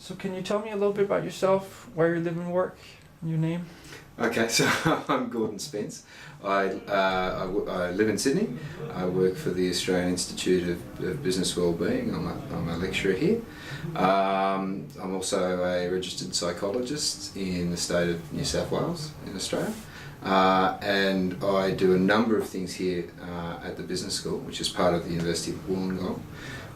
So can you tell me a little bit about yourself, where you live and work, and your name? Okay, so I'm Gordon Spence. I live in Sydney. I work for the Australian Institute of Business Wellbeing. I'm a lecturer here. I'm also a registered psychologist in the state of New South Wales in Australia. And I do a number of things here at the business school, which is part of the University of Wollongong,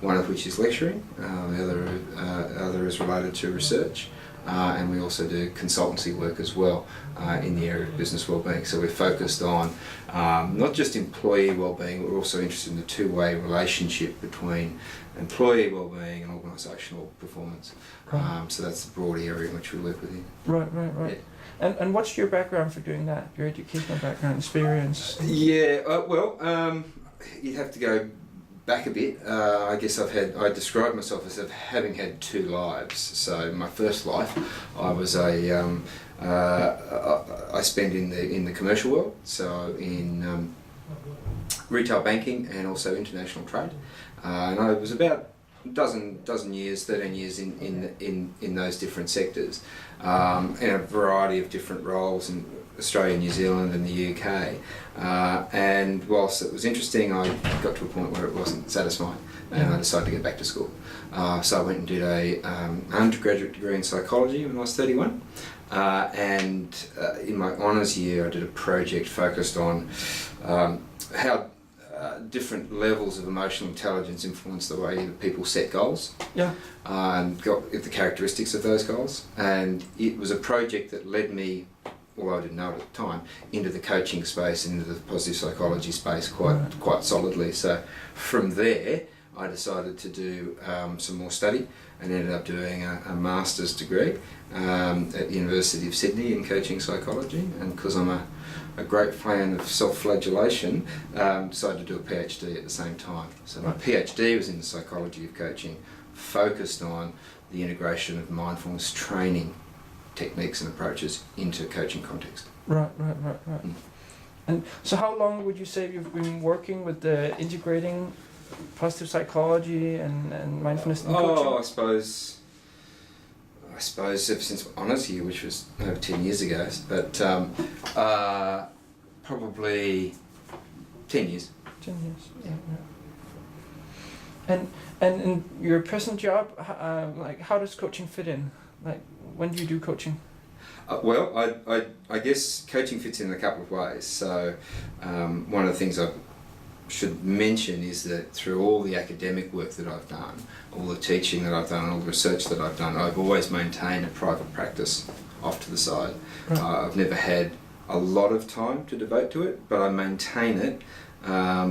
one of which is lecturing, the other is related to research. And we also do consultancy work as well in the area of business wellbeing. So we're focused on not just employee wellbeing, but we're also interested in the two-way relationship between employee wellbeing and organisational performance. Right. So that's the broad area in which we work within. Right. Yeah. And what's your background for doing that? Your educational background, experience? Yeah, you'd have to go back a bit. I guess I describe myself as having had two lives. So my first life, I was I spent in the commercial world, so in retail banking and also international trade. And I was about a dozen years, 13 years in those different sectors, in a variety of different roles in Australia, New Zealand and the UK. And whilst it was interesting, I got to a point where it wasn't satisfying and I decided to get back to school. So I went and did an undergraduate degree in psychology when I was 31. And in my honours year I did a project focused on how different levels of emotional intelligence influence the way that people set goals. Yeah. And got at the characteristics of those goals. And it was a project that led me, although I didn't know it at the time, into the coaching space and into the positive psychology space quite solidly. So from there I decided to do some more study and ended up doing a master's degree at the University of Sydney in coaching psychology. And because I'm a great fan of self-flagellation, decided to do a PhD at the same time. So my PhD was in the psychology of coaching, focused on the integration of mindfulness training techniques and approaches into coaching context. Right. And so how long would you say you've been working with the integrating positive psychology and mindfulness in coaching? I suppose ever since my honours year, which was over 10 years ago, but probably 10 years. 10 years, yeah. And in your present job, how does coaching fit in? Like, when do you do coaching? I guess coaching fits in a couple of ways. So one of the things I should mention is that through all the academic work that I've done, all the teaching that I've done, all the research that I've done, I've always maintained a private practice off to the side. Right. I've never had a lot of time to devote to it, but I maintain it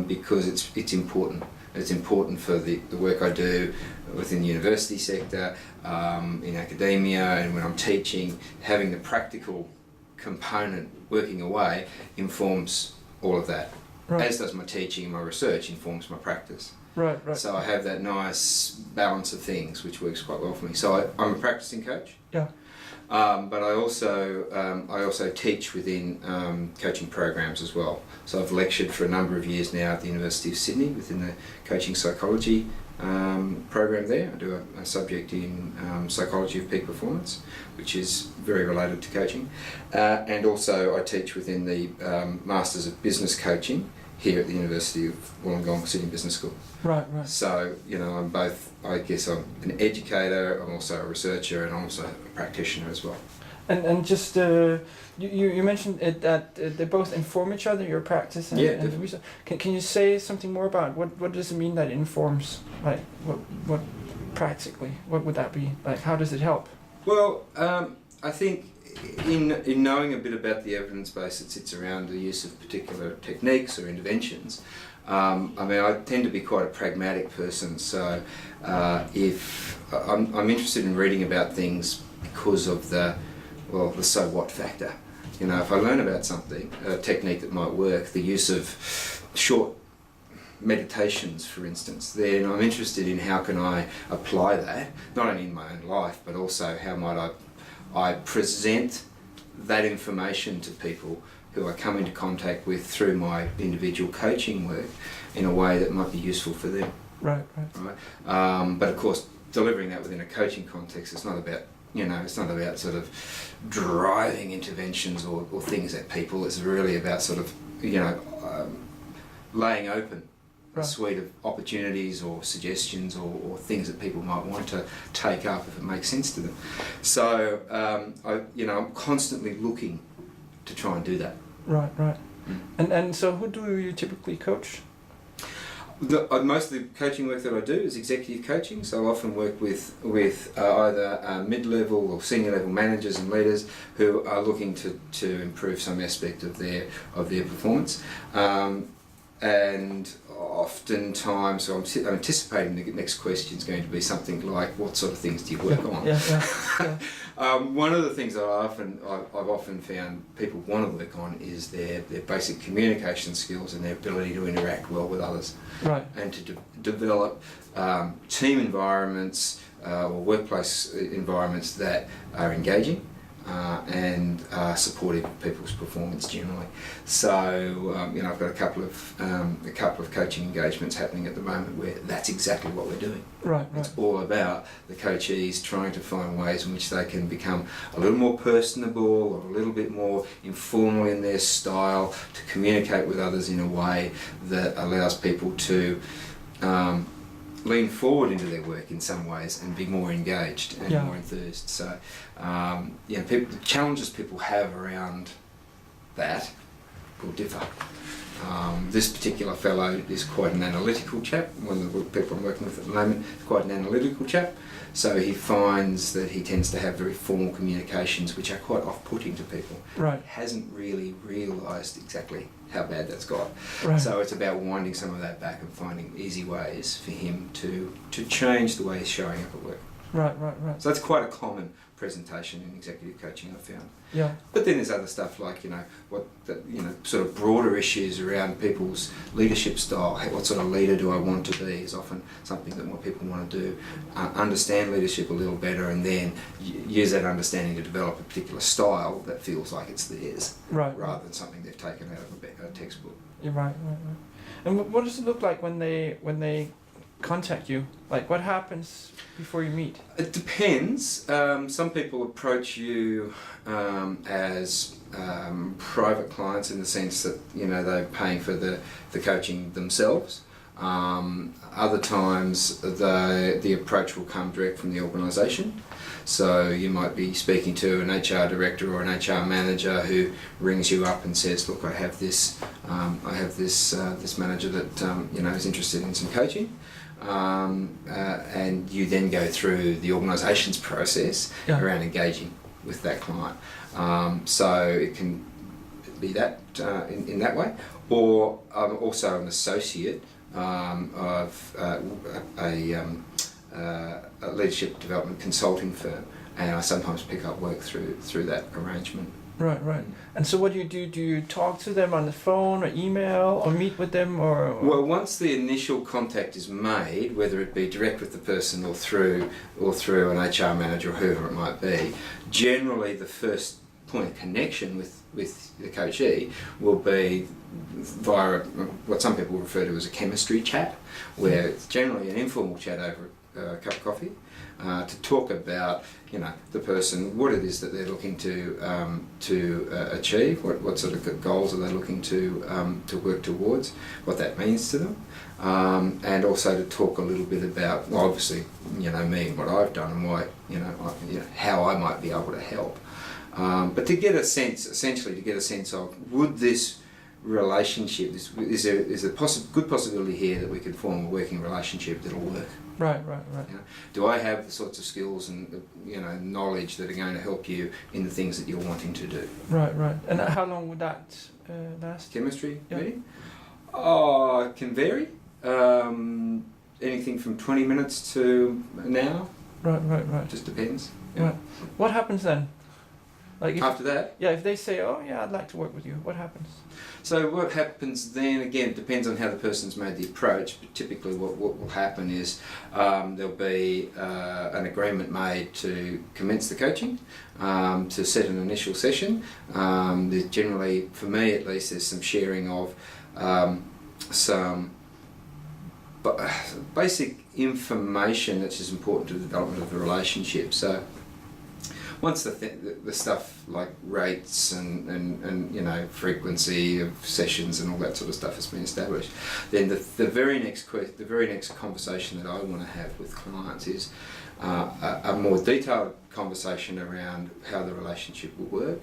because it's important. It's important for the work I do within the university sector, in academia, and when I'm teaching, having the practical component working away informs all of that. Right. As does my teaching and my research informs my practice. Right. So I have that nice balance of things which works quite well for me. So I'm a practicing coach. Yeah. But I also teach within coaching programs as well. So I've lectured for a number of years now at the University of Sydney within the coaching psychology program there. I do a subject in psychology of peak performance, which is very related to coaching. And also I teach within the Masters of Business Coaching here at the University of Wollongong Sydney Business School. Right. So, I'm both, I guess I'm an educator, I'm also a researcher, and I'm also a practitioner as well. And just, you mentioned it that they both inform each other, your practice and the research. Can you say something more about what does it mean that it informs? Like, what practically, what would that be? Like, how does it help? Well, I think in knowing a bit about the evidence base that sits around the use of particular techniques or interventions, I tend to be quite a pragmatic person, so if I'm interested in reading about things because of the so what factor. If I learn about something, a technique that might work, the use of short meditations, for instance, then I'm interested in how can I apply that, not only in my own life, but also how might I present that information to people who I come into contact with through my individual coaching work in a way that might be useful for them. Right. But of course, delivering that within a coaching context. It's not about, it's not about sort of driving interventions or things at people. It's really about sort of, laying open a suite of opportunities or suggestions or things that people might want to take up if it makes sense to them. So, I'm constantly looking to try and do that. Right. And so who do you typically coach? Most of the coaching work that I do is executive coaching, so I often work with either mid-level or senior level managers and leaders who are looking to improve some aspect of their performance. And oftentimes, so I'm anticipating the next question is going to be something like, what sort of things do you work on? Yeah. One of the things that I've often found people want to work on is their basic communication skills and their ability to interact well with others. Right. And to develop team environments or workplace environments that are engaging and supportive of people's performance generally. So I've got a couple of coaching engagements happening at the moment where that's exactly what we're doing. Right. It's all about the coachees trying to find ways in which they can become a little more personable or a little bit more informal in their style to communicate with others in a way that allows people to lean forward into their work in some ways and be more engaged and more enthused. So, the challenges people have around that will differ. This particular fellow is quite an analytical chap. One of the people I'm working with at the moment is quite an analytical chap. So he finds that he tends to have very formal communications which are quite off-putting to people. Right. He hasn't really realised exactly how bad that's got. Right. So it's about winding some of that back and finding easy ways for him to change the way he's showing up at work. Right. So that's quite a common presentation in executive coaching, I've found. Yeah. But then there's other stuff like, sort of broader issues around people's leadership style. What sort of leader do I want to be is often something that more people want to do. Understand leadership a little better and then use that understanding to develop a particular style that feels like it's theirs. Right. Rather than something they've taken out of a textbook. You're right. And what does it look like when they contact you? Like, what happens before you meet? It depends. Some people approach you as private clients in the sense that they're paying for the coaching themselves. Other times the approach will come direct from the organisation. So you might be speaking to an HR director or an HR manager who rings you up and says, "Look, I have this manager that is interested in some coaching." And you then go through the organisation's process around engaging with that client. So it can be that in that way, or I'm also an associate of a leadership development consulting firm, and I sometimes pick up work through that arrangement. Right. And so what do you do? Do you talk to them on the phone or email or meet with them or? Well, once the initial contact is made, whether it be direct with the person or through an HR manager or whoever it might be, generally the first point of connection with the coachee will be via what some people refer to as a chemistry chat, where it's generally an informal chat over a cup of coffee to talk about the person, what it is that they're looking to achieve, what sort of goals are they looking to work towards, what that means to them, and also to talk a little bit about, well, obviously, me and what I've done and why, how I might be able to help, but to get a sense of, would this relationship, is there a good possibility here that we could form a working relationship that'll work. Right. Do I have the sorts of skills and knowledge that are going to help you in the things that you're wanting to do? Right. And how long would that last? Chemistry meeting? Oh, it can vary. Anything from 20 minutes to an hour. Right. Just depends. Yeah. Right. What happens then? Like after that? Yeah, if they say, "Oh yeah, I'd like to work with you," what happens? So what happens then, again, it depends on how the person's made the approach, but typically what will happen is there'll be an agreement made to commence the coaching, to set an initial session. There's generally, for me at least, there's some sharing of some basic information that's just important to the development of the relationship. So once the stuff like rates and frequency of sessions and all that sort of stuff has been established, then the very next conversation that I want to have with clients is a more detailed conversation around how the relationship will work,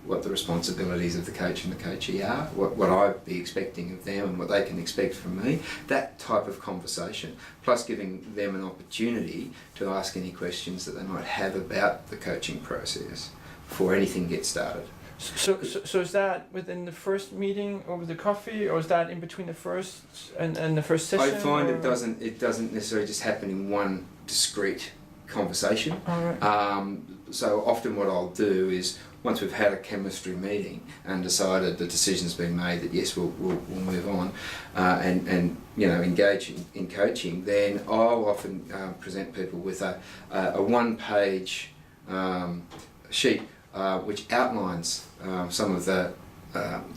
what the responsibilities of the coach and the coachee are, what I'd be expecting of them and what they can expect from me, that type of conversation, plus giving them an opportunity to ask any questions that they might have about the coaching process before anything gets started. So is that within the first meeting over the coffee, or is that in between the first and the first session? I find it doesn't necessarily just happen in one discrete conversation. All right. So often what I'll do is, once we've had a chemistry meeting and decided the decision's been made that yes, we'll move on and engage in coaching, then I'll often present people with a one-page sheet which outlines some of the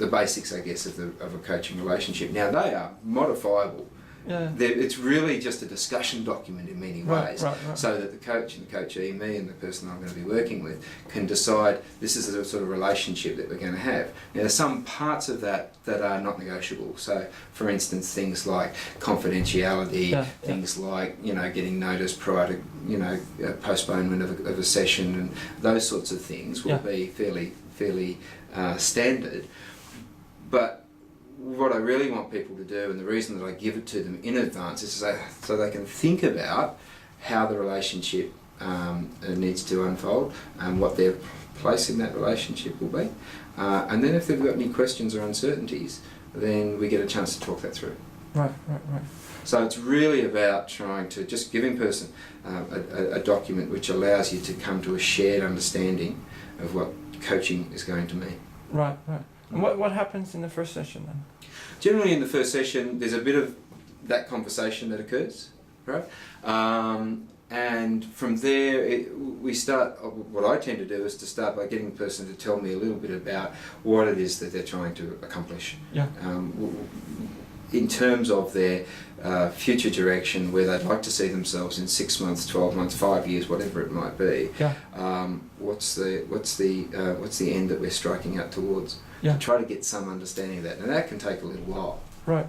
basics, I guess, of a coaching relationship. Now they are modifiable. Yeah. It's really just a discussion document in many ways, right. so that the coach and the coachee, me and the person I'm going to be working with, can decide this is the sort of relationship that we're going to have. Now, there's some parts of that are not negotiable. So, for instance, things like confidentiality, things like getting notice prior to postponement of a session, and those sorts of things will be fairly standard. But what I really want people to do, and the reason that I give it to them in advance, is so they can think about how the relationship needs to unfold and what their place in that relationship will be. And then if they've got any questions or uncertainties, then we get a chance to talk that through. Right. So it's really about trying to just giving person a document which allows you to come to a shared understanding of what coaching is going to mean. Right. And what happens in the first session then? Generally in the first session there's a bit of that conversation that occurs, right? And from there we start, what I tend to do is to start by getting the person to tell me a little bit about what it is that they're trying to accomplish. Yeah. In terms of their future direction, where they'd like to see themselves in 6 months, 12 months, 5 years, whatever it might be. Yeah. What's the end that we're striking out towards? Yeah. Try to get some understanding of that. Now that can take a little while. Right.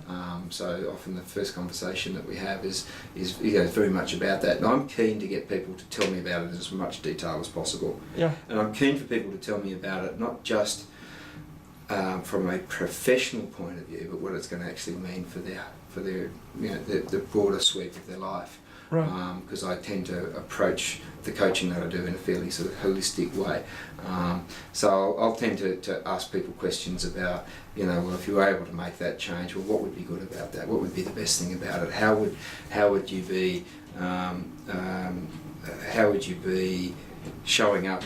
So often the first conversation that we have is very much about that. And I'm keen to get people to tell me about it in as much detail as possible. Yeah. And I'm keen for people to tell me about it, not just from a professional point of view, but what it's going to actually mean for their the broader sweep of their life. Right. Because I tend to approach the coaching that I do in a fairly sort of holistic way. So I'll tend to ask people questions about, well, if you were able to make that change, well, what would be good about that? What would be the best thing about it? How would you be showing up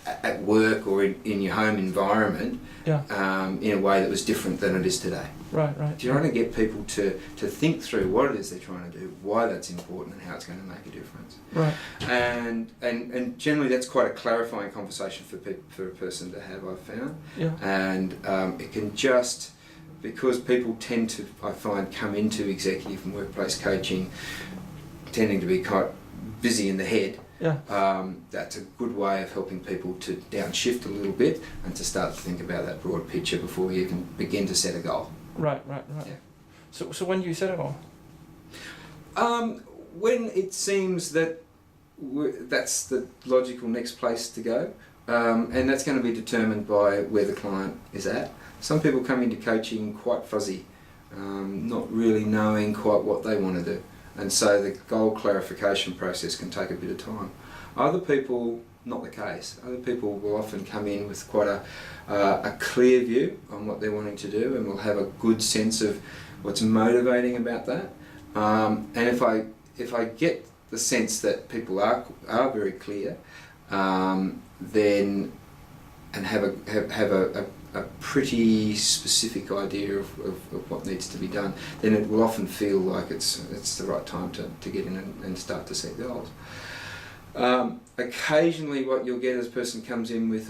at work or in your home environment in a way that was different than it is today? Right. Do you want to get people to think through what it is they're trying to do, why that's important, and how it's going to make a difference? Right. And generally that's quite a clarifying conversation for a person to have, I've found. Yeah. And it can just, because people tend to, I find, come into executive and workplace coaching tending to be quite busy in the head. Yeah. That's a good way of helping people to downshift a little bit and to start to think about that broad picture before you even begin to set a goal. Right. Yeah. So when do you set a goal? When it seems that that's the logical next place to go, and that's going to be determined by where the client is at. Some people come into coaching quite fuzzy, not really knowing quite what they want to do. And so the goal clarification process can take a bit of time. Other people, not the case. Other people will often come in with quite a clear view on what they're wanting to do, and will have a good sense of what's motivating about that. And if I get the sense that people are very clear, then and have a pretty specific idea of what needs to be done, then it will often feel like it's the right time to get in and start to set goals. Occasionally what you'll get is a person comes in with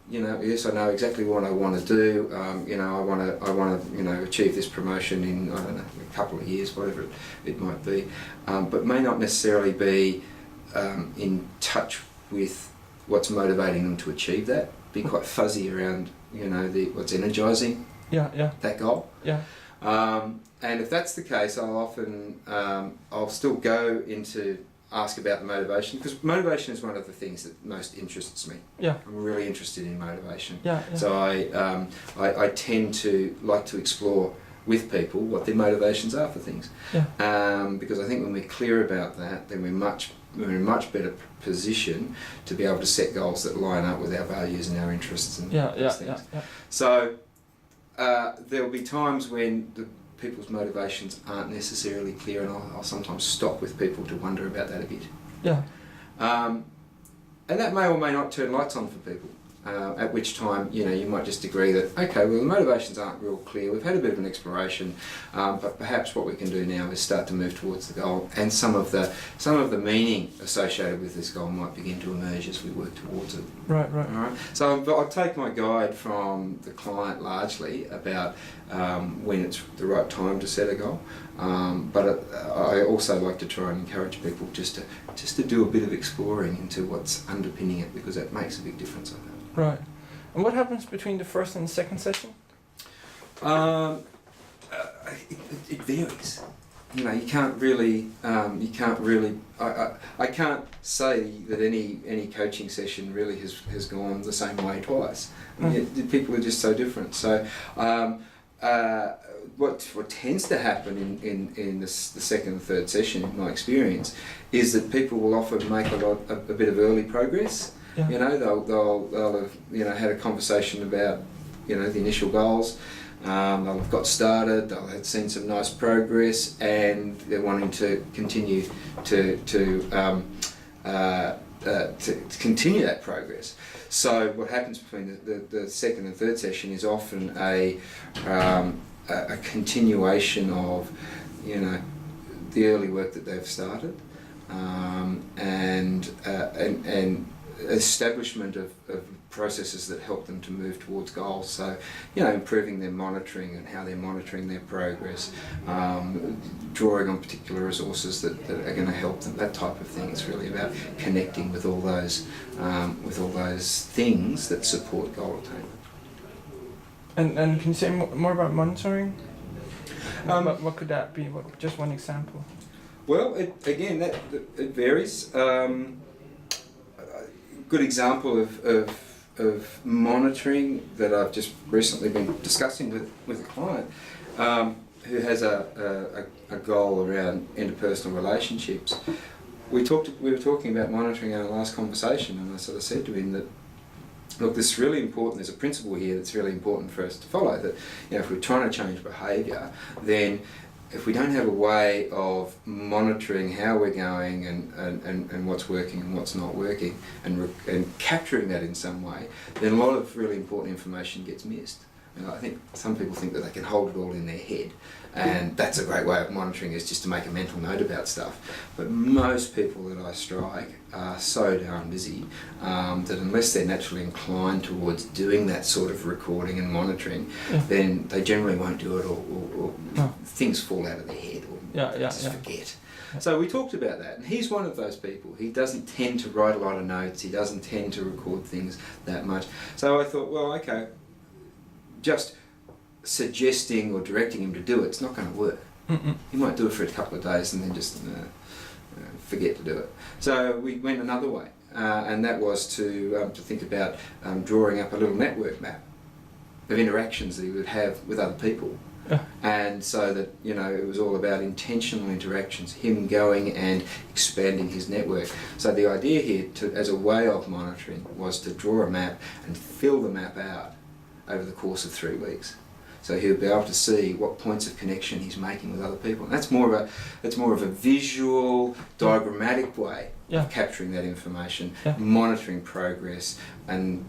yes, I know exactly what I want to do. I want to, achieve this promotion in, I don't know, a couple of years, whatever it might be, but may not necessarily be in touch with what's motivating them to achieve that. Be quite fuzzy around, what's energising that goal. Yeah. And if that's the case, I'll still go into ask about the motivation, because motivation is one of the things that most interests me. Yeah. I'm really interested in motivation. Yeah. So I tend to like to explore with people what their motivations are for things. Yeah. Because I think when we're clear about that, then we're in a much better position to be able to set goals that line up with our values and our interests and things. Yeah. So there'll be times when people's motivations aren't necessarily clear, and I'll sometimes stop with people to wonder about that a bit. Yeah. And that may or may not turn lights on for people, at which time, you might just agree that, okay, well, the motivations aren't real clear, we've had a bit of an exploration, but perhaps what we can do now is start to move towards the goal, and some of the meaning associated with this goal might begin to emerge as we work towards it. Right. All right. So I take my guide from the client largely about when it's the right time to set a goal, but I also like to try and encourage people just to do a bit of exploring into what's underpinning it, because that makes a big difference, I think. Right. And what happens between the first and the second session? It varies. You can't really. I can't say that any coaching session really has gone the same way twice. People are just so different. So, what tends to happen in the second and third session, in my experience, is that people will often make a bit of early progress. Yeah. They'll have had a conversation about the initial goals. They'll have got started. They'll have seen some nice progress, and they're wanting to continue to continue that progress. So what happens between the second and third session is often a continuation of the early work that they've started, and establishment of processes that help them to move towards goals. So, improving their monitoring and how they're monitoring their progress, drawing on particular resources that are going to help them, that type of thing. It's really about connecting with all those things that support goal attainment. And can you say more about monitoring? What could that be? Just one example. Well, it varies. Good example of monitoring that I've just recently been discussing with a client who has a goal around interpersonal relationships. We were talking about monitoring in our last conversation, and I sort of said to him that, look, this is really important. There's a principle here that's really important for us to follow, that if we're trying to change behaviour, then if we don't have a way of monitoring how we're going and what's working and what's not working, and capturing that in some way, then a lot of really important information gets missed. I think some people think that they can hold it all in their head, and that's a great way of monitoring, is just to make a mental note about stuff. But most people that I strike are so darn busy that unless they're naturally inclined towards doing that sort of recording and monitoring, then they generally won't do it, or things fall out of their head, or just forget. So we talked about that, and he's one of those people. He doesn't tend to write a lot of notes, he doesn't tend to record things that much. So I thought, well, okay, just suggesting or directing him to do it's not going to work. He might do it for a couple of days and then just forget to do it. So we went another way, and that was to think about drawing up a little network map of interactions that he would have with other people. And so that it was all about intentional interactions, him going and expanding his network. So the idea here, as a way of monitoring, was to draw a map and fill the map out over the course of 3 weeks. So he'll be able to see what points of connection he's making with other people. And that's more of a visual, diagrammatic way of capturing that information, monitoring progress, and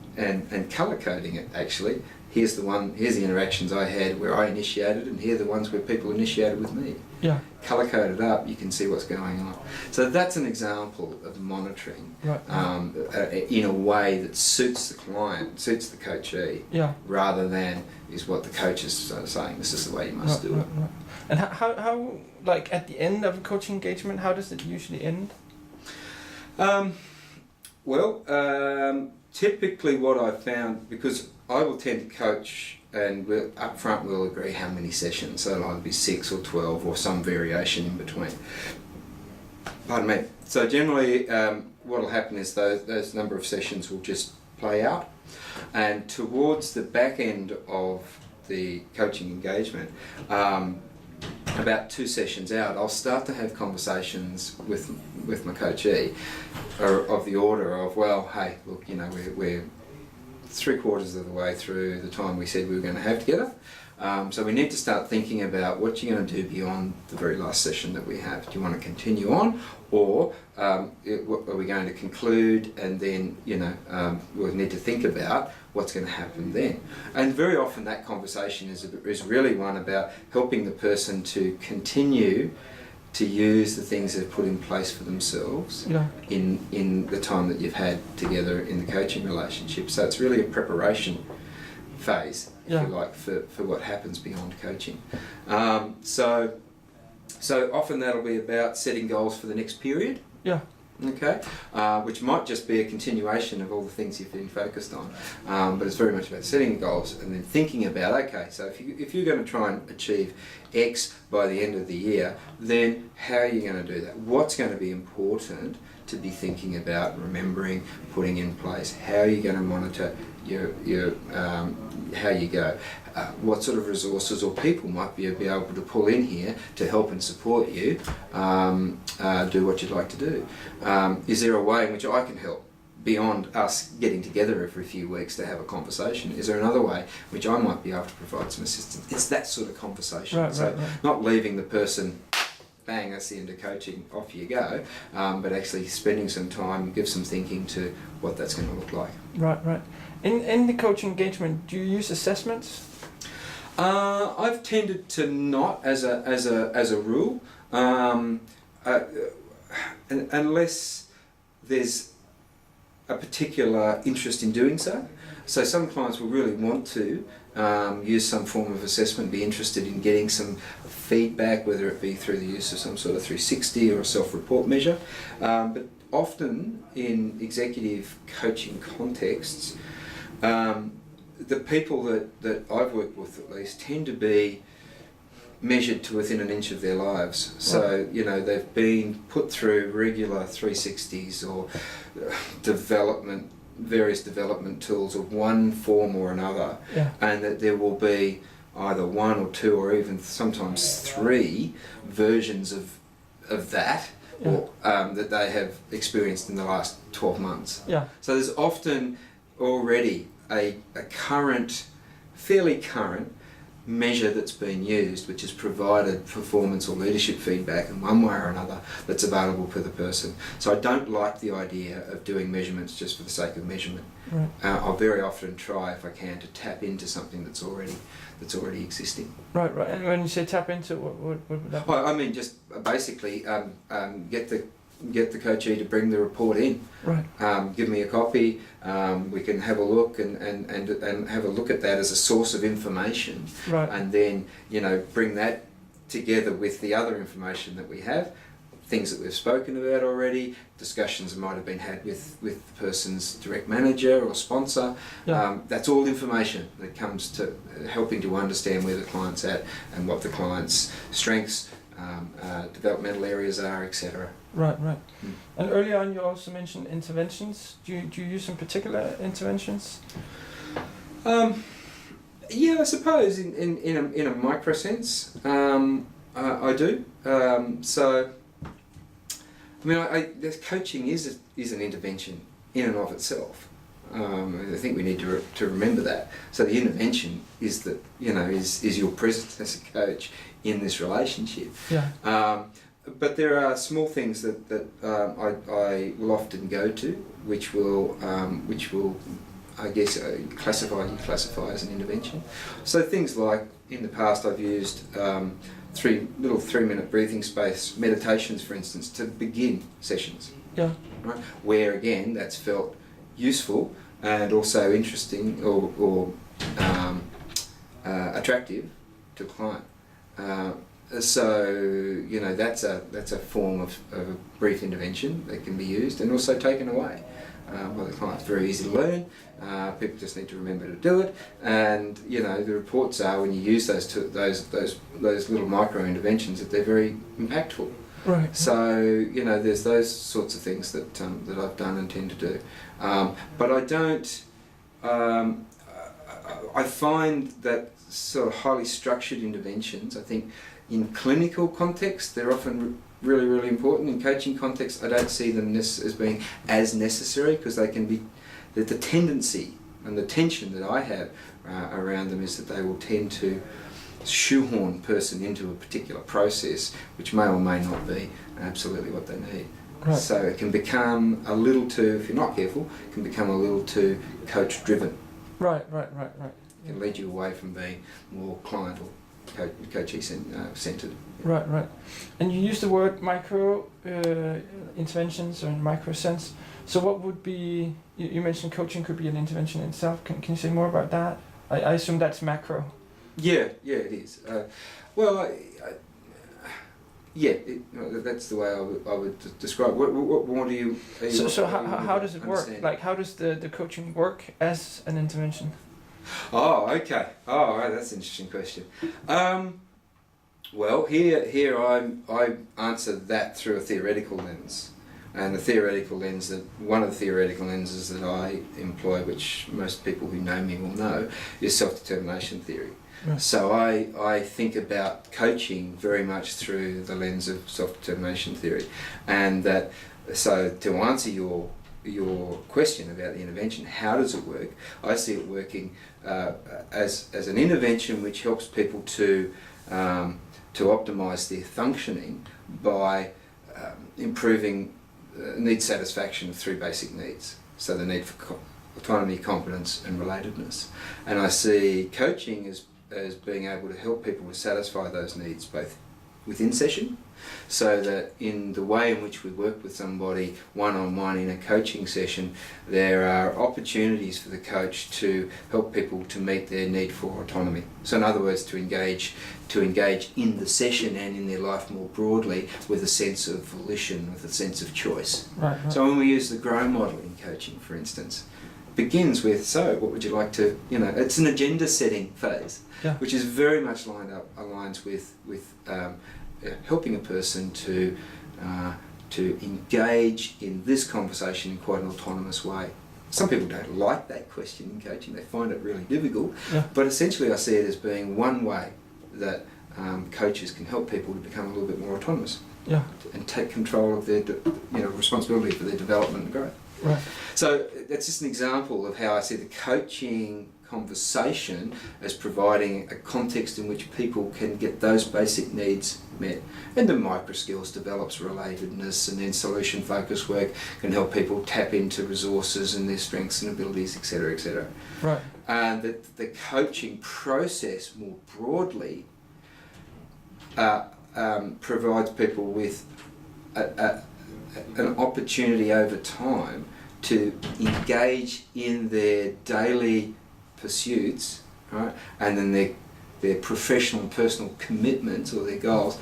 colour coding it actually here's the interactions I had where I initiated, and here are the ones where people initiated with me. Yeah. Colour coded up, you can see what's going on. So that's an example of monitoring, in a way that suits the client, suits the coachee, rather than is what the coach is saying. This is the way you must do it. Right. And how like at the end of a coaching engagement, how does it usually end? Typically what I've found, because I will tend to coach, and up front we'll agree how many sessions, so it'll either be 6 or 12 or some variation in between. Pardon me. So generally what will happen is those number of sessions will just play out, and towards the back end of the coaching engagement, about 2 sessions out, I'll start to have conversations with my coachee of the order of, well, hey, look, we're 3/4 of the way through the time we said we were going to have together. So we need to start thinking about what you're going to do beyond the very last session that we have. Do you want to continue on, or are we going to conclude, and then we'll need to think about what's going to happen then. And very often that conversation is really one about helping the person to continue to use the things they've put in place for themselves in the time that you've had together in the coaching relationship. So it's really a preparation phase, if you like, for what happens beyond coaching. So often that'll be about setting goals for the next period. Okay, which might just be a continuation of all the things you've been focused on, but it's very much about setting goals and then thinking about, okay, so if you're going to try and achieve X by the end of the year, then how are you going to do that? What's going to be important to be thinking about, remembering, putting in place? How are you going to monitor your how you go? What sort of resources or people might be able to pull in here to help and support you do what you'd like to do? Is there a way in which I can help beyond us getting together every few weeks to have a conversation? Is there another way which I might be able to provide some assistance? It's that sort of conversation. Right. Not leaving the person, bang, that's the end of coaching, off you go, but actually spending some time, give some thinking to what that's going to look like. Right. In the coaching engagement, do you use assessments? I've tended to not as a rule, unless there's a particular interest in doing so. So some clients will really want to use some form of assessment, be interested in getting some feedback, whether it be through the use of some sort of 360 or a self-report measure. But often in executive coaching contexts, the people that I've worked with at least tend to be measured to within an inch of their lives. So, they've been put through regular 360s or various development tools of one form or another, and that there will be either 1 or 2 or even sometimes 3 versions of that that they have experienced in the last 12 months. So there's often already a fairly current measure that's been used, which has provided performance or leadership feedback in one way or another that's available for the person. So I don't like the idea of doing measurements just for the sake of measurement. I'll very often try, if I can, to tap into something that's already existing. Right. And when you say tap into, what would that be? Well, I mean, just basically get the coachee to bring the report in. Give me a copy. We can have a look and have a look at that as a source of information. And then bring that together with the other information that we have, things that we've spoken about already, discussions that might have been had with the person's direct manager or sponsor. That's all information that comes to helping to understand where the client's at and what the client's strengths, developmental areas are, etc. Right. And earlier on you also mentioned interventions. Do you use some particular interventions? I suppose in a micro sense, I do. Coaching is an intervention in and of itself. I think we need to remember that. So the intervention is that is your presence as a coach in this relationship. But there are small things that I will often go to, which will I guess, classify as an intervention. So things like, in the past I've used 3-minute breathing space meditations, for instance, to begin sessions. Yeah. Right? Where again, that's felt useful and also interesting or attractive to a client. So you know, that's a form of a brief intervention that can be used and also taken away by the client. It's very easy to learn. People just need to remember to do it, and you know, the reports are when you use those little micro interventions that they're very impactful. Right. So you know, there's those sorts of things that that I've done and tend to do, but I don't. I find that sort of highly structured interventions, I think, in clinical context, they're often really, really important. In coaching context, I don't see them as being as necessary, because they can be, the tendency and the tension that I have around them is that they will tend to shoehorn person into a particular process, which may or may not be absolutely what they need. Right. So it can become a little too, if you're not careful, it can become a little too coach driven. Right. It can lead you away from being more client or coachee centered. Right. And you use the word micro interventions, or in micro sense. So what would be, you mentioned coaching could be an intervention in itself. Can you say more about that? I assume that's macro. Yeah, it is. That's the way I would describe it. What more do you... So how does it work? Like, how does the coaching work as an intervention? Oh, okay. Oh, right, that's an interesting question. Well, here I answer that through a theoretical lens. And the theoretical lens, one of the theoretical lenses that I employ, which most people who know me will know, is self-determination theory. Right. So I think about coaching very much through the lens of self-determination theory. And that, so to answer your question about the intervention, how does it work? I see it working as an intervention which helps people to optimise their functioning by improving need satisfaction of 3 basic needs. So the need for autonomy, competence and relatedness. And I see coaching as being able to help people to satisfy those needs both within session, so that in the way in which we work with somebody one-on-one in a coaching session, there are opportunities for the coach to help people to meet their need for autonomy. So in other words, to engage in the session and in their life more broadly with a sense of volition, with a sense of choice. Right. So when we use the GROW model in coaching, for instance, begins with, so what would you like to, it's an agenda setting phase, which is very much aligns with helping a person to engage in this conversation in quite an autonomous way. Some people don't like that question in coaching, they find it really difficult, but essentially I see it as being one way that coaches can help people to become a little bit more autonomous and take control of their responsibility for their development and growth. Right. So that's just an example of how I see the coaching conversation as providing a context in which people can get those basic needs met, and the micro skills develops relatedness, and then solution focused work can help people tap into resources and their strengths and abilities, etc., etc. Right. And that the coaching process more broadly provides people with an opportunity over time to engage in their daily pursuits, right, and then their professional and personal commitments or their goals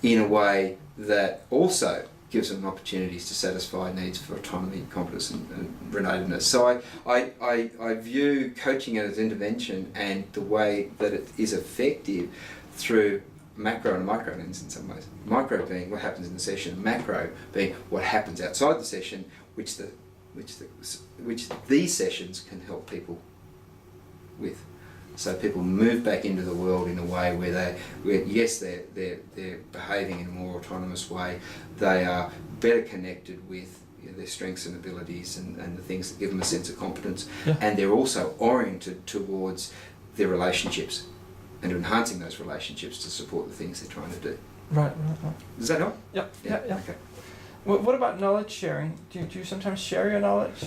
in a way that also gives them opportunities to satisfy needs for autonomy, competence and relatedness. So I view coaching as intervention and the way that it is effective through macro and micro lens in some ways. Micro being what happens in the session, macro being what happens outside the session, which these sessions can help people with. So people move back into the world in a way where they're behaving in a more autonomous way. They are better connected with their strengths and abilities and the things that give them a sense of competence, and they're also oriented towards their relationships and enhancing those relationships to support the things they're trying to do. Right. Does that help? Yeah. Okay. What about knowledge sharing? Do you sometimes share your knowledge?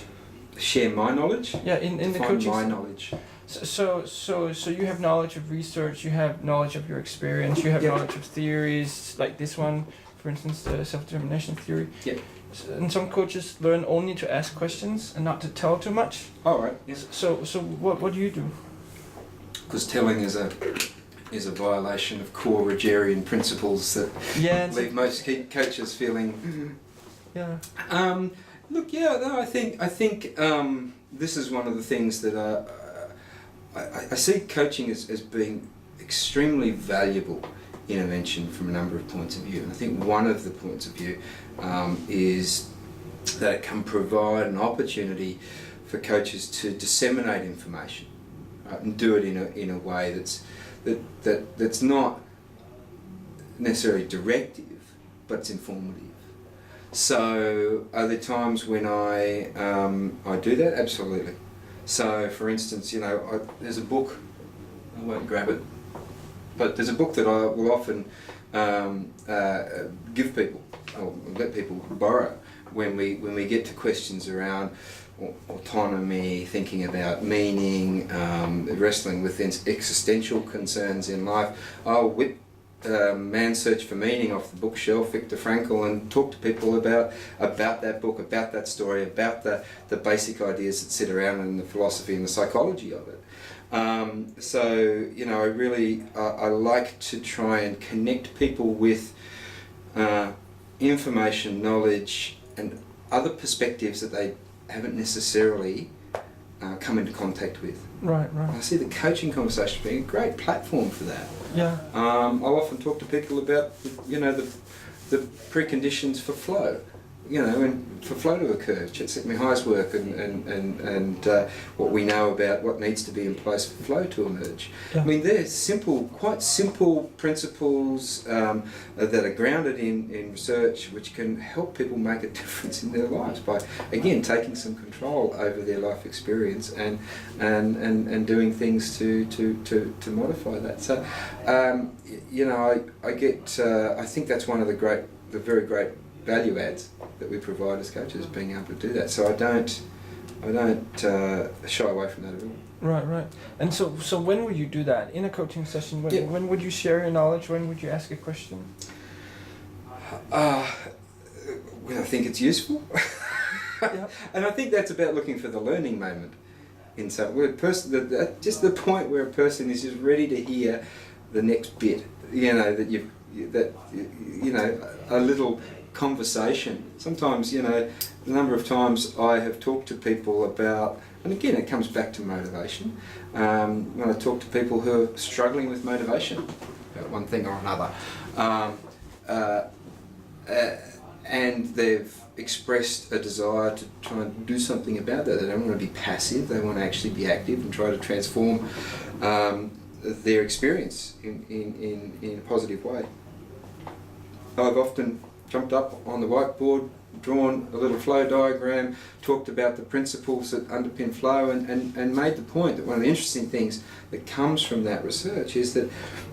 share my knowledge. Yeah, in the coaching. coaching. My knowledge. So you have knowledge of research, you have knowledge of your experience, you have knowledge of theories like this one, for instance, the self-determination theory. Yep. And some coaches learn only to ask questions and not to tell too much. Oh, right. Yes. So what do you do? Because telling is a violation of core Rogerian principles that leave most coaches feeling. Yeah. Look, yeah, no, I think this is one of the things that I see coaching as being extremely valuable intervention from a number of points of view. And I think one of the points of view is that it can provide an opportunity for coaches to disseminate information, right, and do it in a way that's not necessarily directive, but it's informative. So are there times when I do that? Absolutely. So for instance, there's a book, I won't grab it, but there's a book that I will often give people, or let people borrow when we get to questions around autonomy, thinking about meaning, wrestling with existential concerns in life. I'll whip Man's Search for Meaning off the bookshelf, Viktor Frankl, and talk to people about that book, about that story, about the basic ideas that sit around in the philosophy and the psychology of it. So I like to try and connect people with information, knowledge, and other perspectives that they haven't necessarily come into contact with. Right. I see the coaching conversation being a great platform for that. Yeah. I'll often talk to people about the preconditions for flow. And for flow to occur, Csikszentmihalyi's work and what we know about what needs to be in place for flow to emerge. Yeah. I mean, they're quite simple principles that are grounded in research, which can help people make a difference in their lives by, again, taking some control over their life experience and doing things to modify that. So, I think that's one of the very great value adds that we provide as coaches, being able to do that. So I don't shy away from that at all. Right. And so when would you do that in a coaching session? When would you share your knowledge? When would you ask a question? When I think it's useful. Yep. And I think that's about looking for the learning moment in some where just the point where a person is just ready to hear the next bit. A little conversation. Sometimes, the number of times I have talked to people about, and again it comes back to motivation, when I talk to people who are struggling with motivation about one thing or another, and they've expressed a desire to try and do something about that. They don't want to be passive, they want to actually be active and try to transform their experience in a positive way. I've often jumped up on the whiteboard, drawn a little flow diagram, talked about the principles that underpin flow, and made the point that one of the interesting things that comes from that research is that,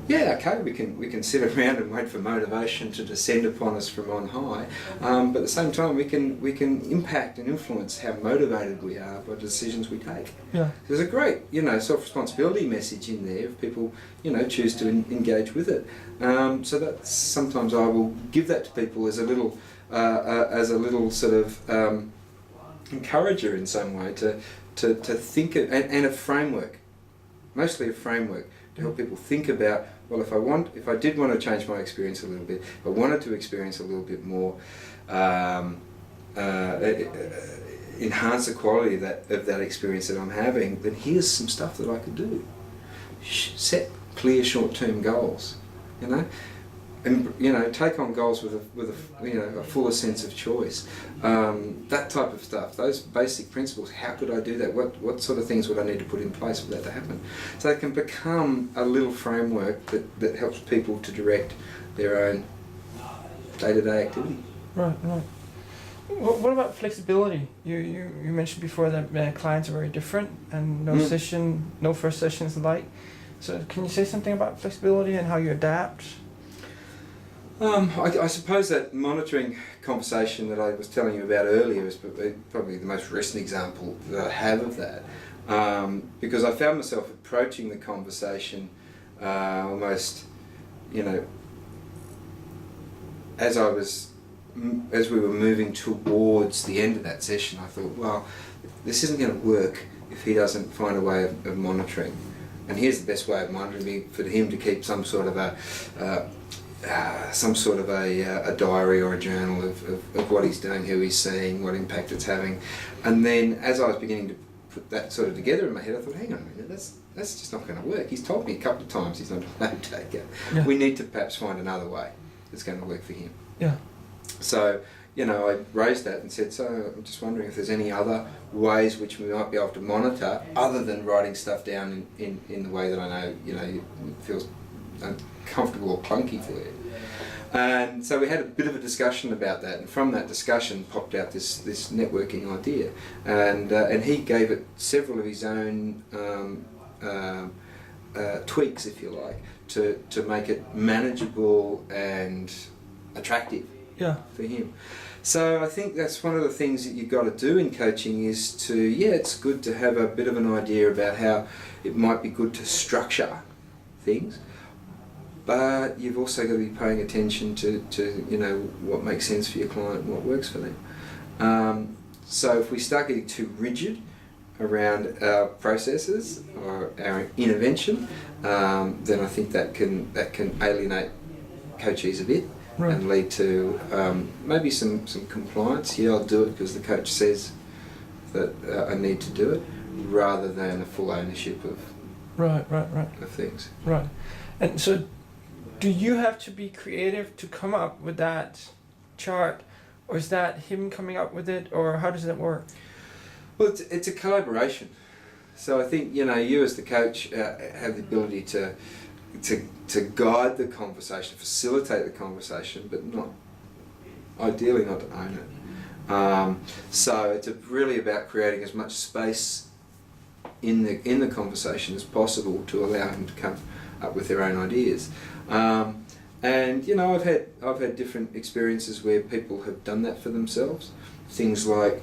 we can sit around and wait for motivation to descend upon us from on high, but at the same time we can impact and influence how motivated we are by the decisions we take. Yeah. There's a great self-responsibility message in there if people choose to engage with it. So that sometimes I will give that to people as a little sort of encourager in some way to think and a framework, mostly a framework to help people think about, well, if I did want to change my experience a little bit, if I wanted to experience a little bit more, enhance the quality of that experience that I'm having, then here's some stuff that I could do. Set clear short-term goals, and take on goals with a fuller sense of choice. That type of stuff, those basic principles. How could I do that? What sort of things would I need to put in place for that to happen? So it can become a little framework that helps people to direct their own day-to-day activity. Right. What about flexibility? You mentioned before that clients are very different and no first session is alike. So can you say something about flexibility and how you adapt? I suppose that monitoring conversation that I was telling you about earlier is probably the most recent example that I have of that, because I found myself approaching the conversation almost, as we were moving towards the end of that session. I thought, well, this isn't going to work if he doesn't find a way of monitoring. And here's the best way of monitoring: for him to keep some sort of a diary or a journal of what he's doing, who he's seeing, what impact it's having. And then as I was beginning to put that sort of together in my head, I thought, hang on a minute, that's just not going to work. He's told me a couple of times he's not a note taker. Yeah. We need to perhaps find another way that's going to work for him. Yeah. So, I raised that and said, so I'm just wondering if there's any other ways which we might be able to monitor other than writing stuff down in the way that I know, it feels uncomfortable or clunky for you. And so we had a bit of a discussion about that, and from that discussion popped out this networking idea, and he gave it several of his own tweaks, if you like, to make it manageable and attractive. Yeah. For him. So I think that's one of the things that you've got to do in coaching is it's good to have a bit of an idea about how it might be good to structure things, but you've also got to be paying attention to what makes sense for your client and what works for them. So if we start getting too rigid around our processes or our intervention, then I think that can alienate coachees a bit. Right. And lead to maybe some compliance. Yeah, I'll do it because the coach says that I need to do it, rather than a full ownership of of things. Right. And so, do you have to be creative to come up with that chart, or is that him coming up with it, or how does that work? Well, it's a collaboration. So I think you as the coach have the ability to guide the conversation, facilitate the conversation, but ideally not to own it. So it's really about creating as much space in the conversation as possible to allow them to come up with their own ideas. And I've had different experiences where people have done that for themselves. Things like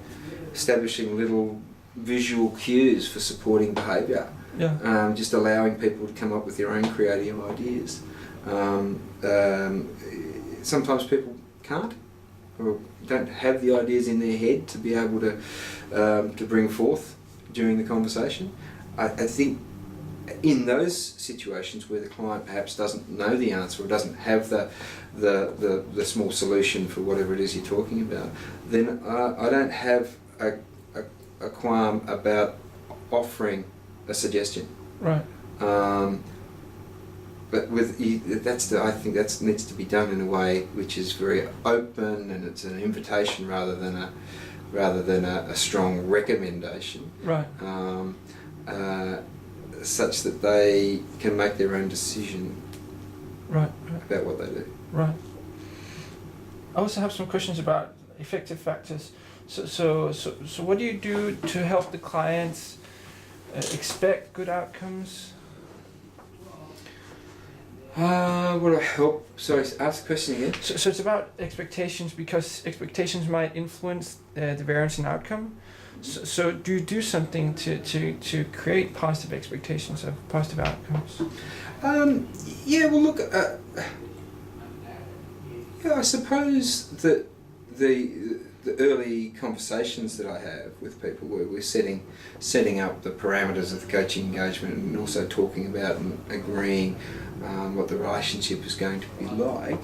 establishing little visual cues for supporting behaviour. Yeah. Just allowing people to come up with their own creative ideas. Sometimes people can't or don't have the ideas in their head to be able to bring forth during the conversation. I think in those situations where the client perhaps doesn't know the answer or doesn't have the small solution for whatever it is you're talking about, then I don't have a qualm about offering a suggestion. Right. But I think that needs to be done in a way which is very open, and it's an invitation rather than a strong recommendation. Right. Such that they can make their own decision. Right. About what they do. Right. I also have some questions about effective factors. So what do you do to help the clients expect good outcomes? What do I help? Sorry, ask the question again. So it's about expectations, because expectations might influence the variance in outcome. So do you do something to create positive expectations of positive outcomes? Well, look, I suppose that the early conversations that I have with people where we're setting up the parameters of the coaching engagement, and also talking about and agreeing what the relationship is going to be like,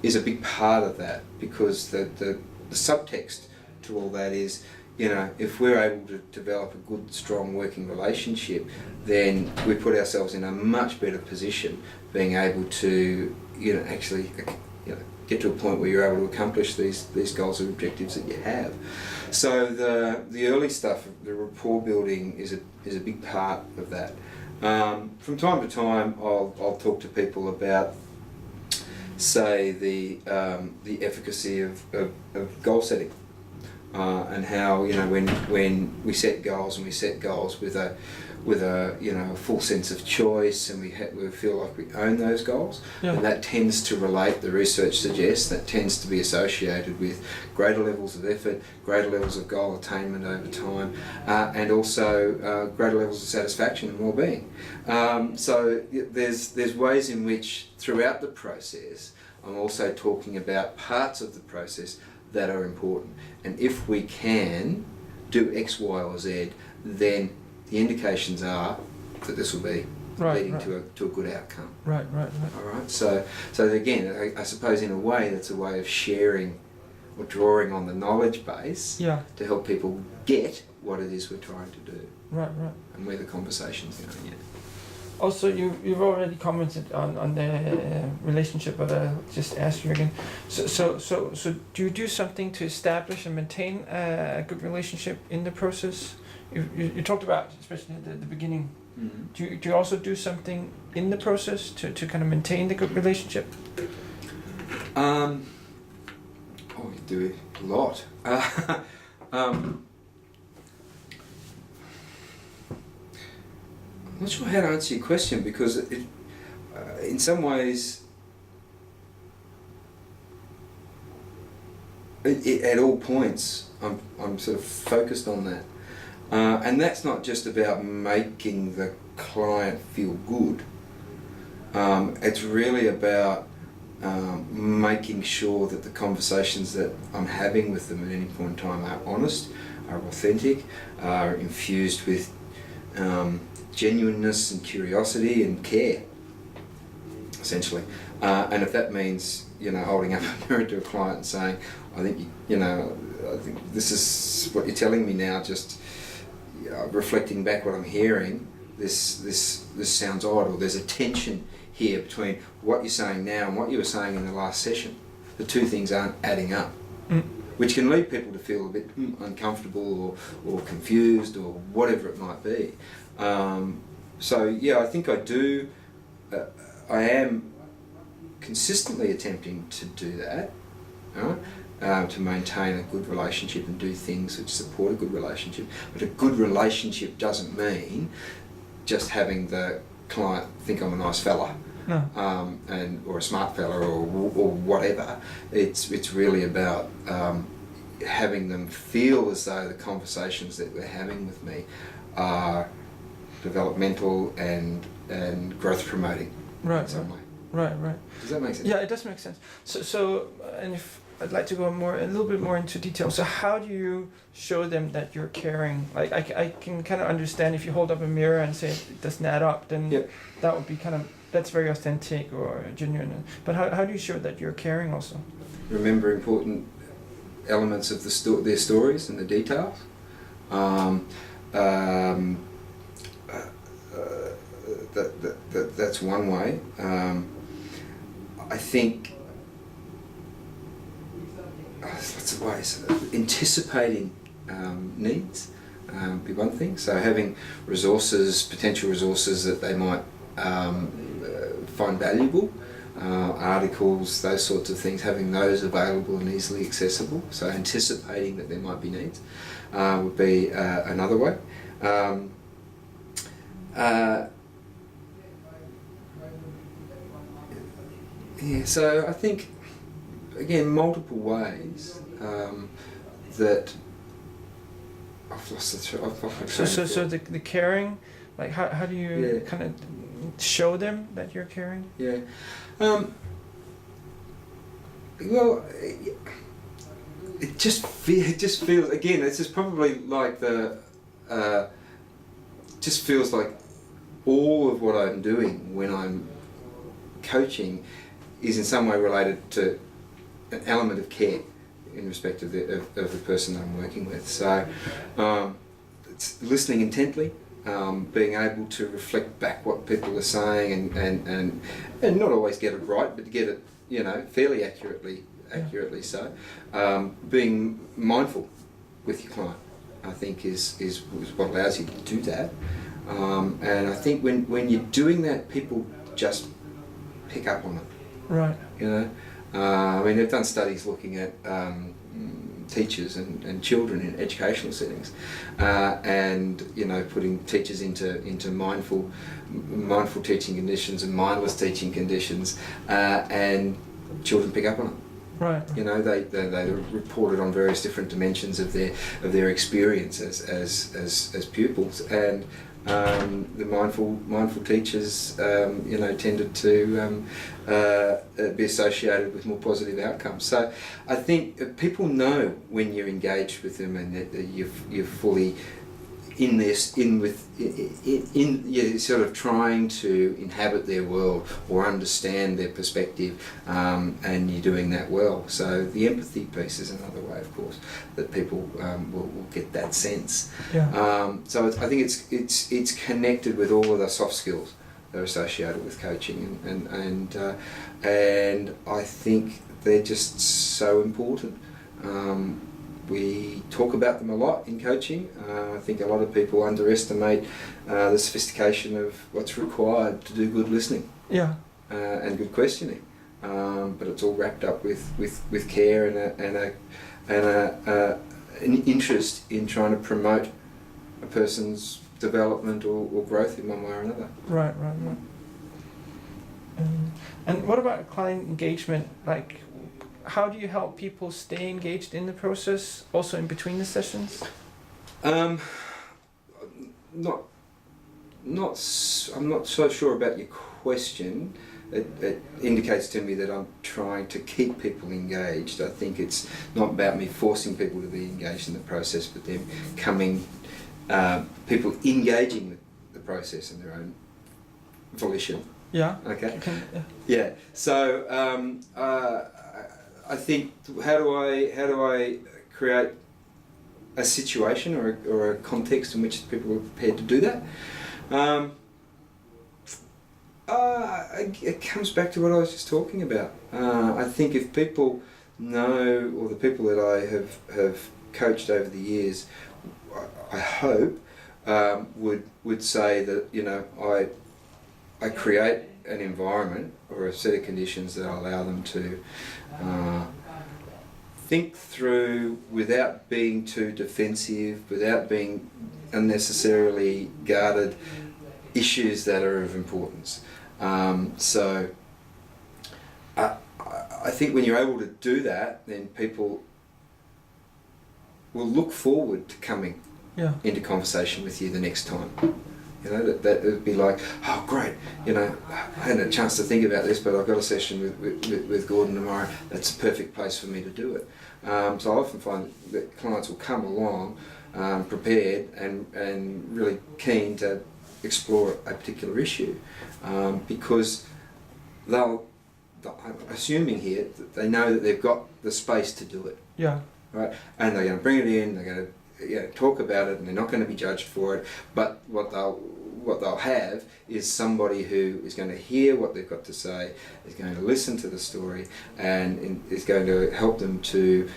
is a big part of that, because the subtext to all that is, if we're able to develop a good, strong working relationship, then we put ourselves in a much better position, being able to actually get to a point where you're able to accomplish these goals and objectives that you have. So the early stuff, the rapport building, is a big part of that. From time to time, I'll talk to people about, say, the efficacy of goal setting. and how, you know, when we set goals, and we set goals with a you know, a full sense of choice, and we feel like we own those goals, and that tends to relate, the research suggests, that tends to be associated with greater levels of effort, greater levels of goal attainment over time, and also greater levels of satisfaction and well-being. So there's ways in which throughout the process I'm also talking about parts of the process that are important, and if we can do X, Y or Z, then the indications are that this will be leading to a good outcome. Right. All right. So again, I suppose in a way that's a way of sharing or drawing on the knowledge base to help people get what it is we're trying to do. Right. And where the conversation's going. Yeah. Also, you've already commented on the relationship, but I'll just ask you again. So do you do something to establish and maintain a good relationship in the process? You talked about, especially at the beginning. Mm-hmm. Do you also do something in the process to kind of maintain the good relationship? You do a lot. I'm not sure how to answer your question, because in some ways, at all points, I'm sort of focused on that. And that's not just about making the client feel good. It's really about making sure that the conversations that I'm having with them at any point in time are honest, are authentic, are infused with genuineness and curiosity and care, essentially. And if that means, you know, holding up a mirror to a client and saying, I think this is what you're telling me now, just reflecting back what I'm hearing, this sounds odd, or there's a tension here between what you're saying now and what you were saying in the last session. The two things aren't adding up, which can lead people to feel a bit uncomfortable or confused or whatever it might be. So yeah, I think I do. I am consistently attempting to do that. To maintain a good relationship and do things which support a good relationship. But a good relationship doesn't mean just having the client think I'm a nice fella, or a smart fella, or whatever. It's really about having them feel as though the conversations that we're having with me are developmental and growth promoting in some way. Right. Does that make sense? Yeah, it does make sense. So and if I'd like to go a little bit more into detail. So how do you show them that you're caring? Like I can kind of understand if you hold up a mirror and say it doesn't add up, then that would be that's very authentic or genuine. But how do you show that you're caring also? Remember important elements of their stories and the details. That's one way. I think there's lots of ways. Anticipating needs be one thing. So having potential resources that they might find valuable, articles, those sorts of things, having those available and easily accessible. So anticipating that there might be needs would be another way. So I think, again, multiple ways that I've lost the train of thought. So the caring, like how do you kind of show them that you're caring? Yeah. Well, it just feels, again, this is probably like just feels like all of what I'm doing when I'm coaching is in some way related to an element of care in respect of the person I'm working with. So it's listening intently, being able to reflect back what people are saying and not always get it right, but to get it, fairly accurately so. Being mindful with your client, I think, is what allows you to do that. And I think when you're doing that, people just pick up on it. Right. I mean, they've done studies looking at teachers and children in educational settings, and putting teachers into mindful teaching conditions and mindless teaching conditions, and children pick up on it. Right. They reported on various different dimensions of their experience as pupils, and the mindful teachers tended to be associated with more positive outcomes. So I think people know when you're engaged with them and that you're fully you're sort of trying to inhabit their world or understand their perspective, and you're doing that well. So the empathy piece is another way, of course, that people will get that sense. Yeah. So I think it's connected with all of the soft skills that are associated with coaching, and I think they're just so important. We talk about them a lot in coaching. I think a lot of people underestimate the sophistication of what's required to do good listening. Yeah. And good questioning. But it's all wrapped up with care and an interest in trying to promote a person's development or growth in one way or another. Right. And what about client engagement? Like, how do you help people stay engaged in the process, also in between the sessions? I'm not so sure about your question. It indicates to me that I'm trying to keep people engaged. I think it's not about me forcing people to be engaged in the process, but them people engaging with the process in their own volition. Yeah. Okay. Yeah. So I think how do I create a situation or a context in which people are prepared to do that? It comes back to what I was just talking about. I think if people know, or the people that I have coached over the years, I hope would say that I create an environment or a set of conditions that allow them to think through without being too defensive, without being unnecessarily guarded, issues that are of importance. So I think when you're able to do that, then people will look forward to coming into conversation with you the next time. That would be like, oh great, I hadn't a chance to think about this, but I've got a session with Gordon tomorrow. That's a perfect place for me to do it. So I often find that clients will come along prepared and really keen to explore a particular issue, because I'm assuming here that they know that they've got the space to do it. Yeah. Right, and they're going to bring it in. They're going to talk about it, and they're not going to be judged for it. But what they'll have is somebody who is going to hear what they've got to say, is going to listen to the story, and is going to help them to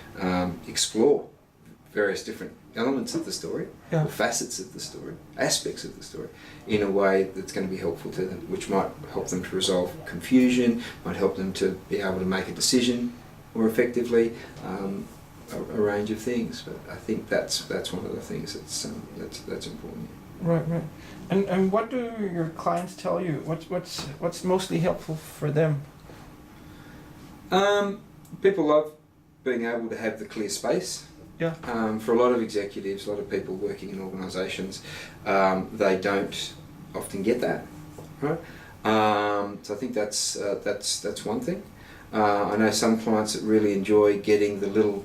explore various different elements of the story, or facets of the story, aspects of the story, in a way that's going to be helpful to them, which might help them to resolve confusion, might help them to be able to make a decision more effectively, a range of things. But I think that's one of the things that's important. Right. And what do your clients tell you? What's mostly helpful for them? People love being able to have the clear space. Yeah. For a lot of executives, a lot of people working in organisations, they don't often get that, right? So I think that's one thing. I know some clients that really enjoy getting the little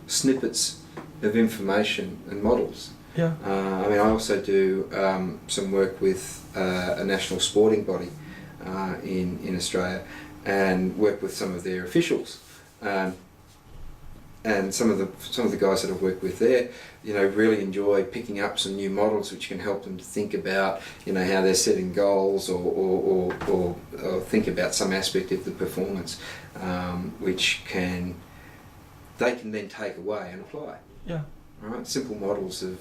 snippets of information and models. Yeah. I also do some work with a national sporting body in Australia, and work with some of their officials. And some of the guys that I've worked with there, really enjoy picking up some new models which can help them to think about, how they're setting goals or think about some aspect of the performance, which they can then take away and apply. Yeah. Right, simple models of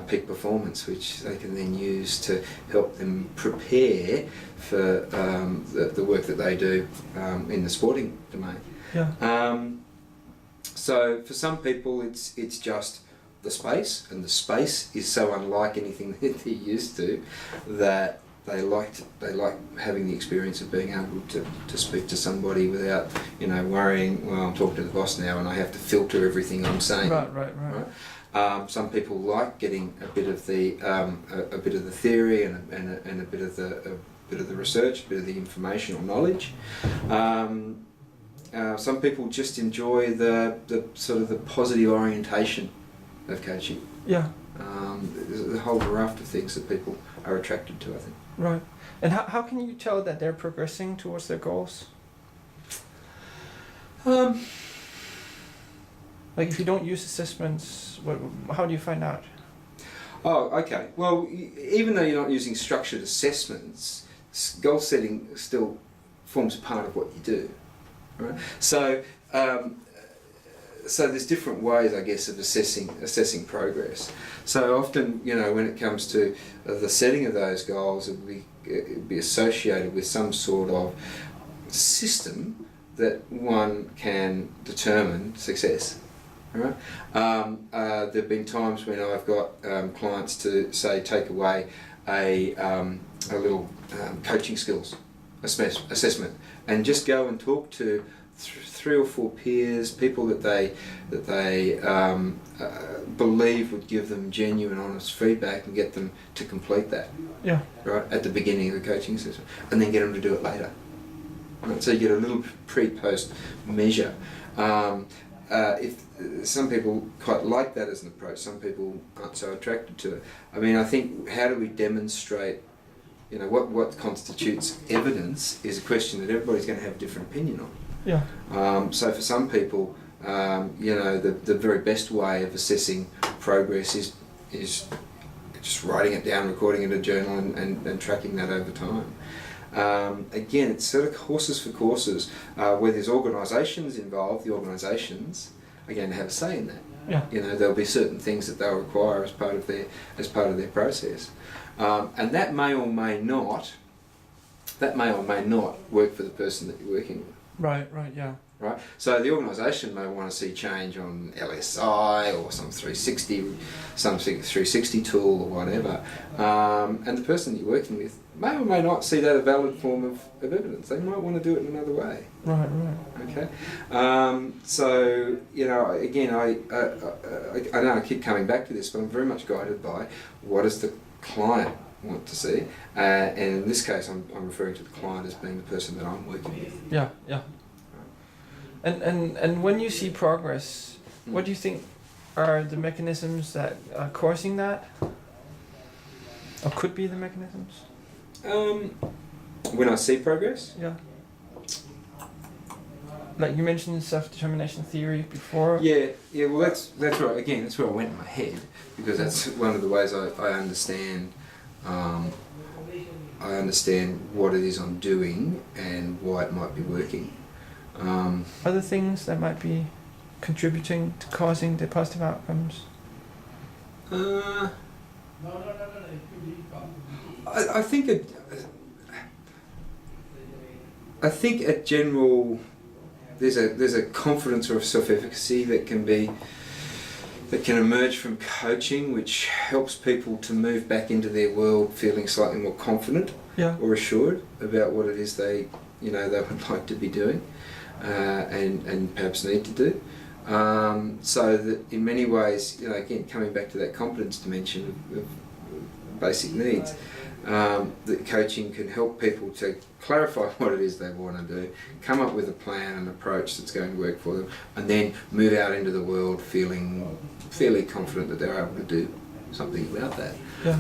peak performance, which they can then use to help them prepare for the work that they do in the sporting domain. Yeah. So for some people it's just the space, and the space is so unlike anything that they're used to that they like having the experience of being able to speak to somebody without, you know, worrying, well, I'm talking to the boss now and I have to filter everything I'm saying. Right? Some people like getting a bit of the theory and a bit of the research, a bit of the information or knowledge. Some people just enjoy the sort of the positive orientation of coaching. Yeah. There's a whole raft of things that people are attracted to, I think. Right. And how can you tell that they're progressing towards their goals? Like if you don't use assessments, how do you find out? Oh, okay. Well, even though you're not using structured assessments, goal setting still forms part of what you do. Right? So, so there's different ways, I guess, of assessing progress. So often, you know, when it comes to the setting of those goals, it would be associated with some sort of system that one can determine success. Right? There have been times when I've got clients to say take away a little coaching skills assessment and just go and talk to 3 or 4 peers, people that they believe would give them genuine, honest feedback and get them to complete that. Yeah. Right at the beginning of the coaching session, and then get them to do it later. Right? So you get a little pre-post measure. If some people quite like that as an approach, some people aren't so attracted to it. I mean, I think how do we demonstrate? You know, what constitutes evidence is a question that everybody's going to have a different opinion on. Yeah. So for some people, you know, the very best way of assessing progress is just writing it down, recording it in a journal, and tracking that over time. Again, it's sort of horses for courses. Where there's organisations involved, the organisations are going to have a say in that. Yeah. You know, there'll be certain things that they'll require as part of their process, and that may or may not work for the person that you're working with. Right, yeah. Right? So the organisation may want to see change on LSI or some 360 tool or whatever, and the person that you're working with may or may not see that a valid form of evidence. They might want to do it in another way. Right. Okay. So, you know, again, I know I keep coming back to this, but I'm very much guided by what does the client want to see, and in this case I'm referring to the client as being the person that I'm working with. Yeah. And when you see progress, what do you think are the mechanisms that are causing that? Or could be the mechanisms? When I see progress? Yeah. Like you mentioned self-determination theory before. Yeah. Well, that's right. Again, that's where I went in my head, because that's one of the ways I understand. I understand what it is I'm doing and why it might be working. Other things that might be contributing to causing the positive outcomes? I think a general there's a confidence or a self-efficacy that can emerge from coaching, which helps people to move back into their world feeling slightly more confident or assured about what it is they would like to be doing and perhaps need to do. So that in many ways, you know, again, coming back to that confidence dimension of basic needs, that coaching can help people to clarify what it is they want to do, come up with a plan and approach that's going to work for them, and then move out into the world feeling fairly confident that they're able to do something about that. Yeah.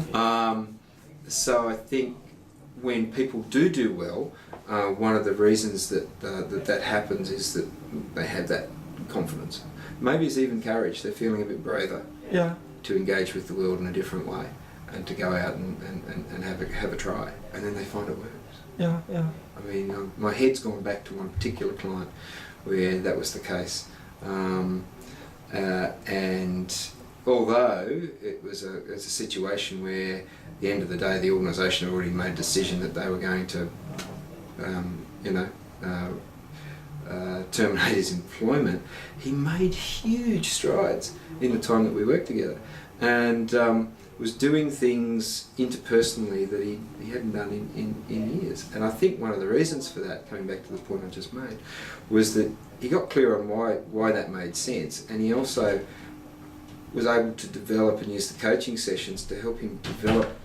So I think when people do well, one of the reasons that happens is that they have that confidence. Maybe it's even courage. They're feeling a bit braver to engage with the world in a different way and to go out and have a try, and then they find it works. Yeah. I mean, my head's gone back to one particular client where that was the case, and although it was a situation where at the end of the day the organisation had already made a decision that they were going to terminate his employment, he made huge strides in the time that we worked together, and was doing things interpersonally that he hadn't done in years. And I think one of the reasons for that, coming back to the point I just made, was that he got clear on why that made sense, and he also was able to develop and use the coaching sessions to help him develop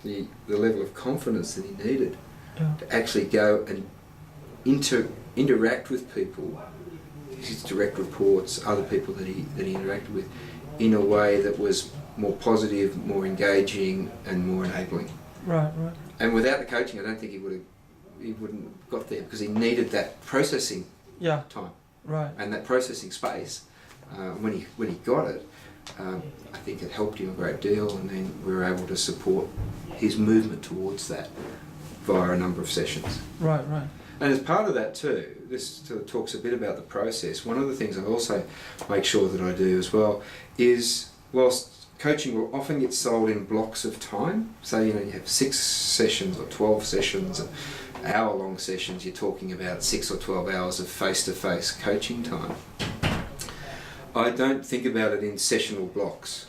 the level of confidence that he needed to actually go and interact with people, his direct reports, other people that he interacted with, in a way that was more positive, more engaging, and more enabling. Right. And without the coaching, I don't think he wouldn't have got there, because he needed that processing time. Right. And that processing space. When he got it, I think it helped him a great deal, and then we were able to support his movement towards that via a number of sessions. Right. And as part of that too, this sort of talks a bit about the process. One of the things I also make sure that I do as well is, whilst coaching will often get sold in blocks of time, so you have 6 sessions or 12 sessions, hour-long sessions, you're talking about 6 or 12 hours of face-to-face coaching time. I don't think about it in sessional blocks,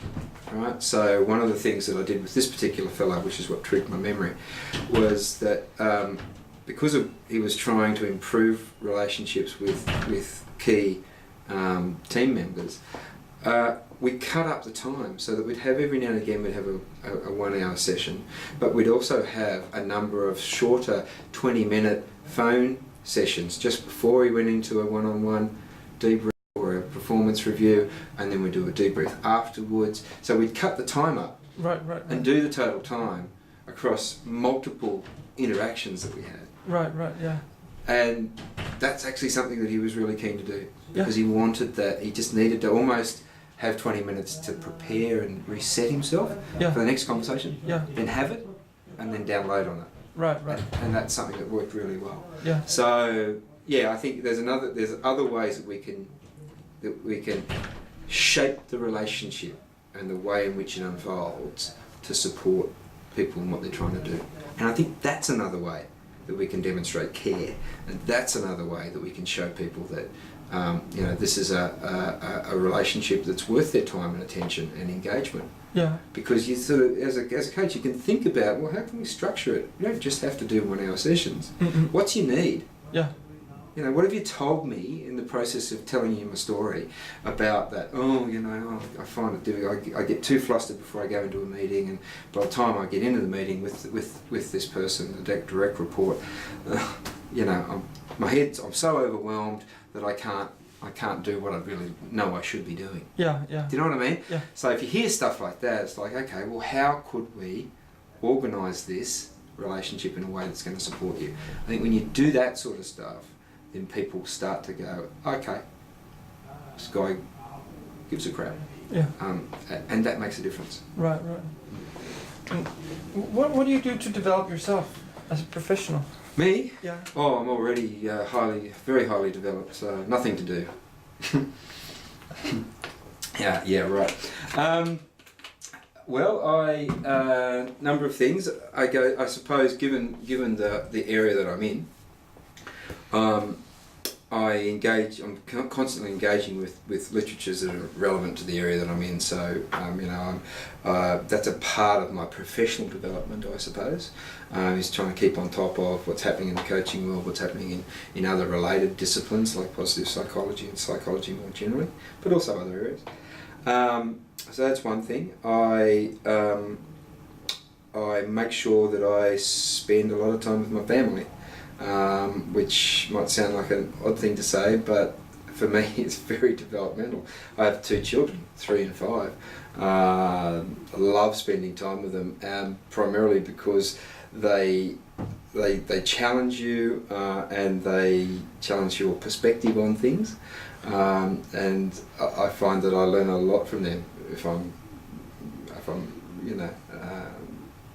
right? So one of the things that I did with this particular fellow, which is what triggered my memory, was that because he was trying to improve relationships with key team members, we cut up the time so that we'd have, every now and again, we'd have a 1 hour session, but we'd also have a number of shorter 20-minute phone sessions just before he went into a one-on-one debrief or a performance review, and then we'd do a debrief afterwards. So we'd cut the time up and do the total time across multiple interactions that we had. Right, yeah. And that's actually something that he was really keen to do, because he wanted that, he just needed to almost have 20 minutes to prepare and reset himself for the next conversation, then have it, and then download on it. Right. And that's something that worked really well. Yeah. So I think there's other ways that we can shape the relationship and the way in which it unfolds to support people in what they're trying to do. And I think that's another way that we can demonstrate care, and that's another way that we can show people that this is a relationship that's worth their time and attention and engagement. Yeah. Because you sort of, as a coach, you can think about, well, how can we structure it? You don't just have to do 1 hour sessions. What's your need? Yeah. What have you told me in the process of telling you my story about that? I find it difficult. I get too flustered before I go into a meeting, and by the time I get into the meeting with this person, the direct report, I'm so overwhelmed that I can't do what I really know I should be doing. Yeah. Do you know what I mean? Yeah. So if you hear stuff like that, it's like, okay, well, how could we organise this relationship in a way that's going to support you? I think when you do that sort of stuff, then people start to go, okay, this guy gives a crap. Yeah. And that makes a difference. Right. And what do you do to develop yourself as a professional? Me? Yeah. Oh, I'm already very highly developed, so nothing to do. Yeah, right. Number of things. I suppose, given the area that I'm in, I'm constantly engaging with literatures that are relevant to the area that I'm in, so that's a part of my professional development, I suppose, is trying to keep on top of what's happening in the coaching world, what's happening in other related disciplines like positive psychology and psychology more generally, but also other areas. So that's one thing. I make sure that I spend a lot of time with my family. Which might sound like an odd thing to say, but for me it's very developmental. I have 2 children, 3 and 5. I love spending time with them, primarily because they challenge you and they challenge your perspective on things, and I find that I learn a lot from them if I'm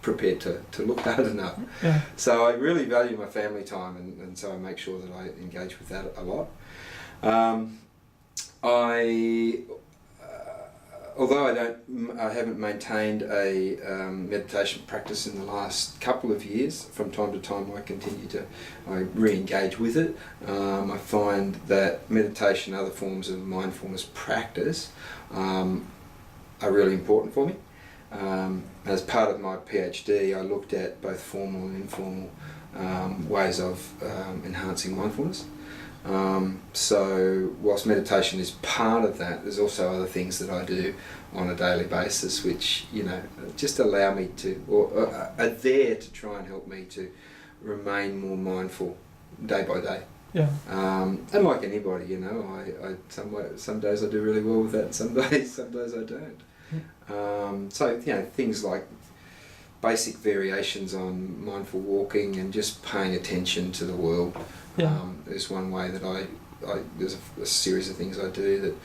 prepared to look hard enough. Yeah. So I really value my family time, and so I make sure that I engage with that a lot. I although I haven't maintained a meditation practice in the last couple of years, from time to time I re-engage with it. I find that meditation and other forms of mindfulness practice are really important for me. As part of my PhD, I looked at both formal and informal ways of enhancing mindfulness. So whilst meditation is part of that, there's also other things that I do on a daily basis which, just allow me to, or are there to try and help me to remain more mindful day by day. Yeah. And like anybody, some days I do really well with that, and some days I don't. So things like basic variations on mindful walking and just paying attention to the world. Is one way that there's a series of things I do that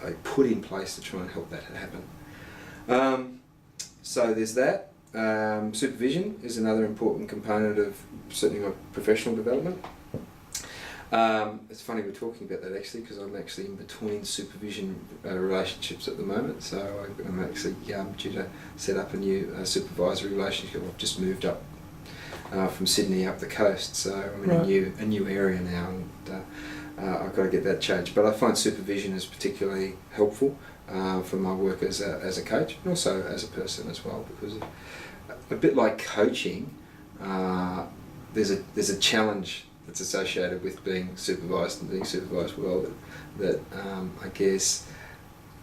I put in place to try and help that happen. So there's that. Supervision is another important component of certainly my professional development. It's funny we're talking about that actually, because I'm actually in between supervision relationships at the moment. So I'm actually due to set up a new supervisory relationship. I've just moved up from Sydney up the coast, so I'm in a new area now, and I've got to get that changed. But I find supervision is particularly helpful for my work as a coach, and also as a person as well, because a bit like coaching, there's a challenge that's associated with being supervised and being supervised well that I guess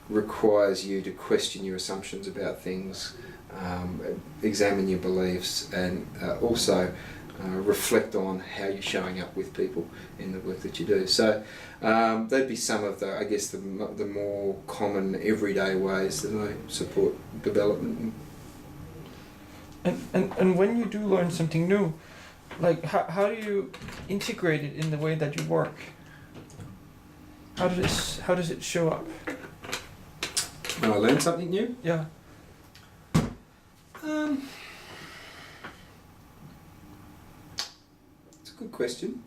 requires you to question your assumptions about things, examine your beliefs, and also reflect on how you're showing up with people in the work that you do. So they'd be some of the more common everyday ways that I support development. And when you do learn something new, like how do you integrate it in the way that you work? How does it show up? When I learn something new? Yeah. It's a good question.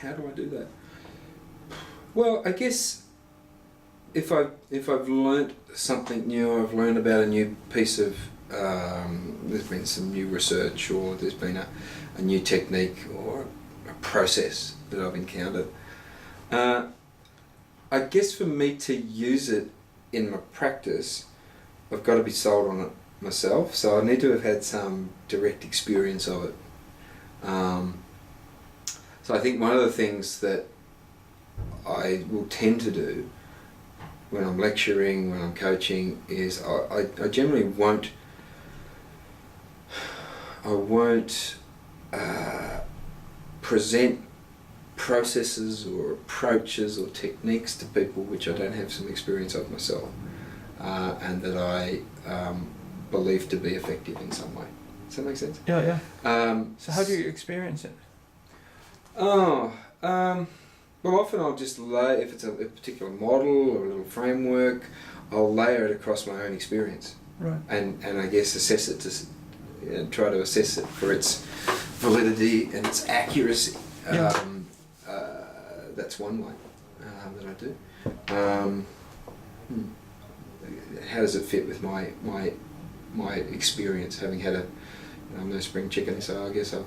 How do I do that? Well, I guess if I've learnt something new, I've learned about a new piece of there's been some new research, or there's been a new technique or a process that I've encountered. I guess for me to use it in my practice, I've got to be sold on it myself, so I need to have had some direct experience of it. So I think one of the things that I will tend to do when I'm lecturing, when I'm coaching, is I generally won't present processes or approaches or techniques to people which I don't have some experience of myself, and that I believe to be effective in some way. Does that make sense? Yeah. So how do you experience it? Well, often I'll just if it's a particular model or a little framework, I'll layer it across my own experience. Right. And I guess assess it try to assess it for its validity and its accuracy. That's one way that I do. How does it fit with my experience, having had I'm no spring chicken, so I guess I've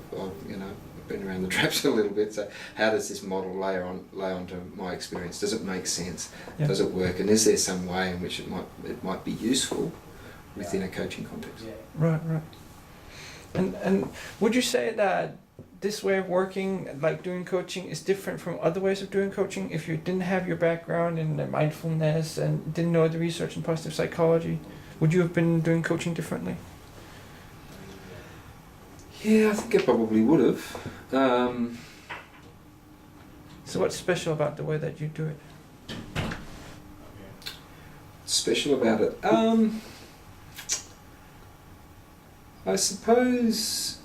been around the traps a little bit. So how does this model lay onto my experience? Does it make sense? Yeah. Does it work? And is there some way in which it might be useful within a coaching context? Right. And would you say that this way of working, like doing coaching, is different from other ways of doing coaching? If you didn't have your background in mindfulness and didn't know the research in positive psychology, would you have been doing coaching differently? Yeah, I think I probably would have. So what's special about the way that you do it? Special about it? I suppose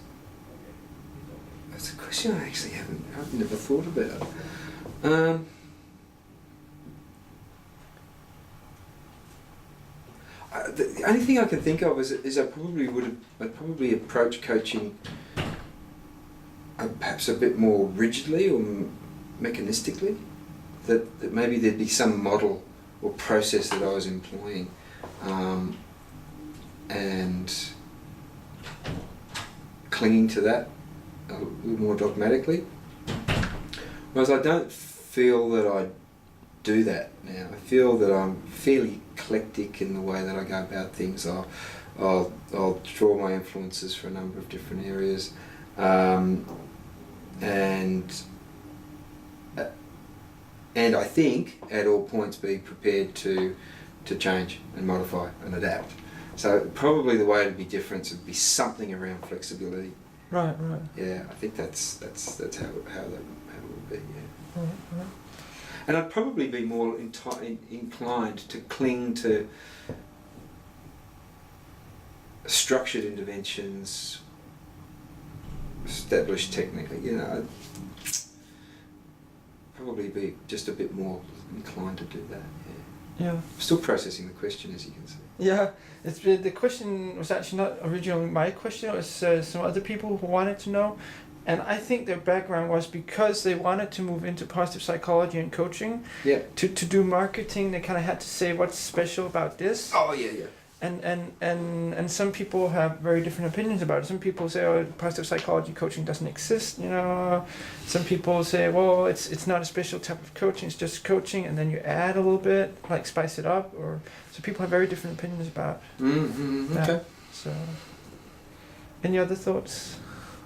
that's a question I've never thought about. The only thing I can think of is I'd probably approach coaching perhaps a bit more rigidly or mechanistically. That maybe there'd be some model or process that I was employing, and clinging to that a little more dogmatically. Whereas I don't feel that I do that now. I feel that I'm fairly eclectic in the way that I go about things. I'll draw my influences for a number of different areas, and I think at all points be prepared to change and modify and adapt. So probably the way to be different would be something around flexibility. Right. Yeah, I think that's how that would be. Yeah. Right. And I'd probably be more inclined to cling to structured interventions, established technically. You know, I'd probably be just a bit more inclined to do that. Yeah. Yeah. Still processing the question, as you can see. Yeah, the question was actually not originally my question. It was some other people who wanted to know, and I think their background was because they wanted to move into positive psychology and coaching. Yeah. To do marketing, they kind of had to say what's special about this. Oh yeah. And some people have very different opinions about it. Some people say, oh, positive psychology coaching doesn't exist, you know. Some people say, well, it's not a special type of coaching, it's just coaching, and then you add a little bit, like spice it up. Or so people have very different opinions about that. Okay. So, any other thoughts?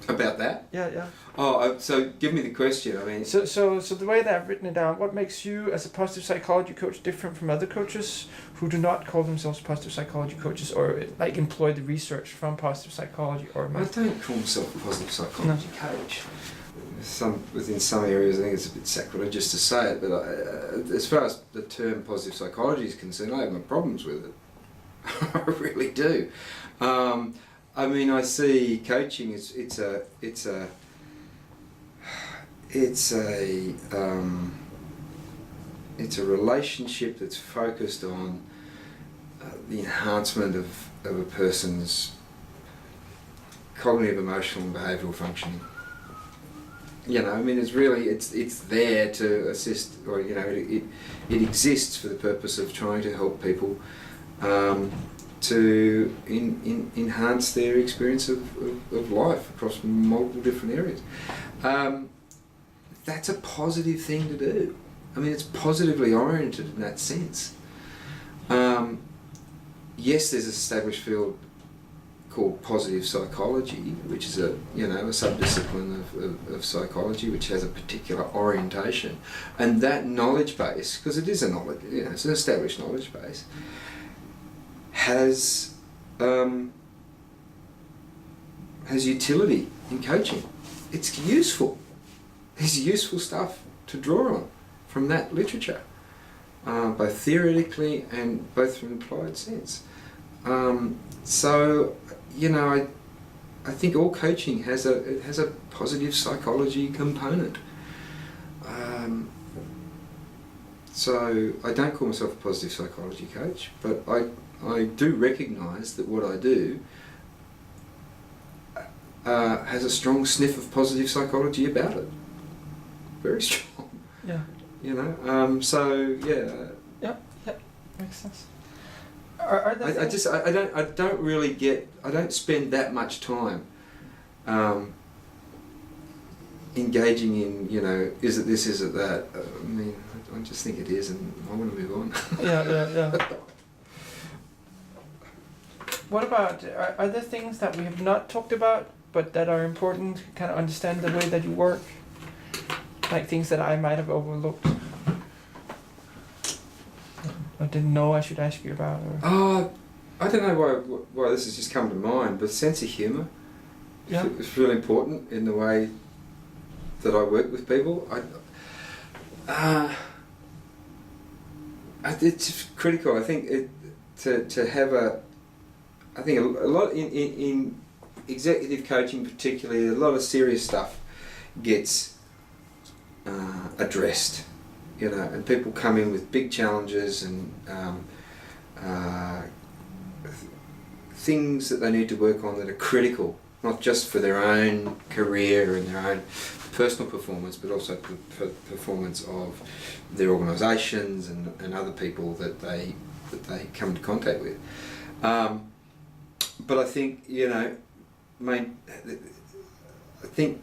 About that? Yeah. Oh, so give me the question. I mean, So the way that I've written it down, what makes you as a positive psychology coach different from other coaches who do not call themselves positive psychology coaches or like employ the research from positive psychology or? I don't call myself a positive psychology coach. Within some areas, I think it's a bit sacrilegious to say it, but as far as the term positive psychology is concerned, I have my problems with it. I really do. I mean, I see coaching as it's a relationship that's focused on the enhancement of a person's cognitive, emotional, and behavioural functioning. You know, I mean, it's there to assist, or you know, it exists for the purpose of trying to help people to enhance their experience of life across multiple different areas. That's a positive thing to do. I mean, it's positively oriented in that sense. Yes, there's an established field called positive psychology, which is a subdiscipline of psychology, which has a particular orientation, and that knowledge base, because it is a knowledge, you know, it's an established knowledge base, has utility in coaching. It's useful. There's useful stuff to draw on from that literature, both theoretically and both from an applied sense. So, you know, I think all coaching has a positive psychology component. So I don't call myself a positive psychology coach, but I do recognise that what I do has a strong sniff of positive psychology about it. Very strong. Yeah. You know. So yeah. Yep. Makes sense. I don't spend that much time engaging in, you know, is it this, is it that? I mean, I just think it is, and I want to move on. Yeah. What about, are there things that we have not talked about, but that are important to kind of understand the way that you work? Like things that I might have overlooked? I didn't know I should ask you about. Or... I don't know why this has just come to mind, but sense of humour is really important in the way that I work with people. It's critical. I think to have I think a lot in executive coaching particularly, a lot of serious stuff gets addressed. You know, and people come in with big challenges and things that they need to work on that are critical not just for their own career and their own personal performance, but also for performance of their organisations and other people that they come into contact with. But I think, I think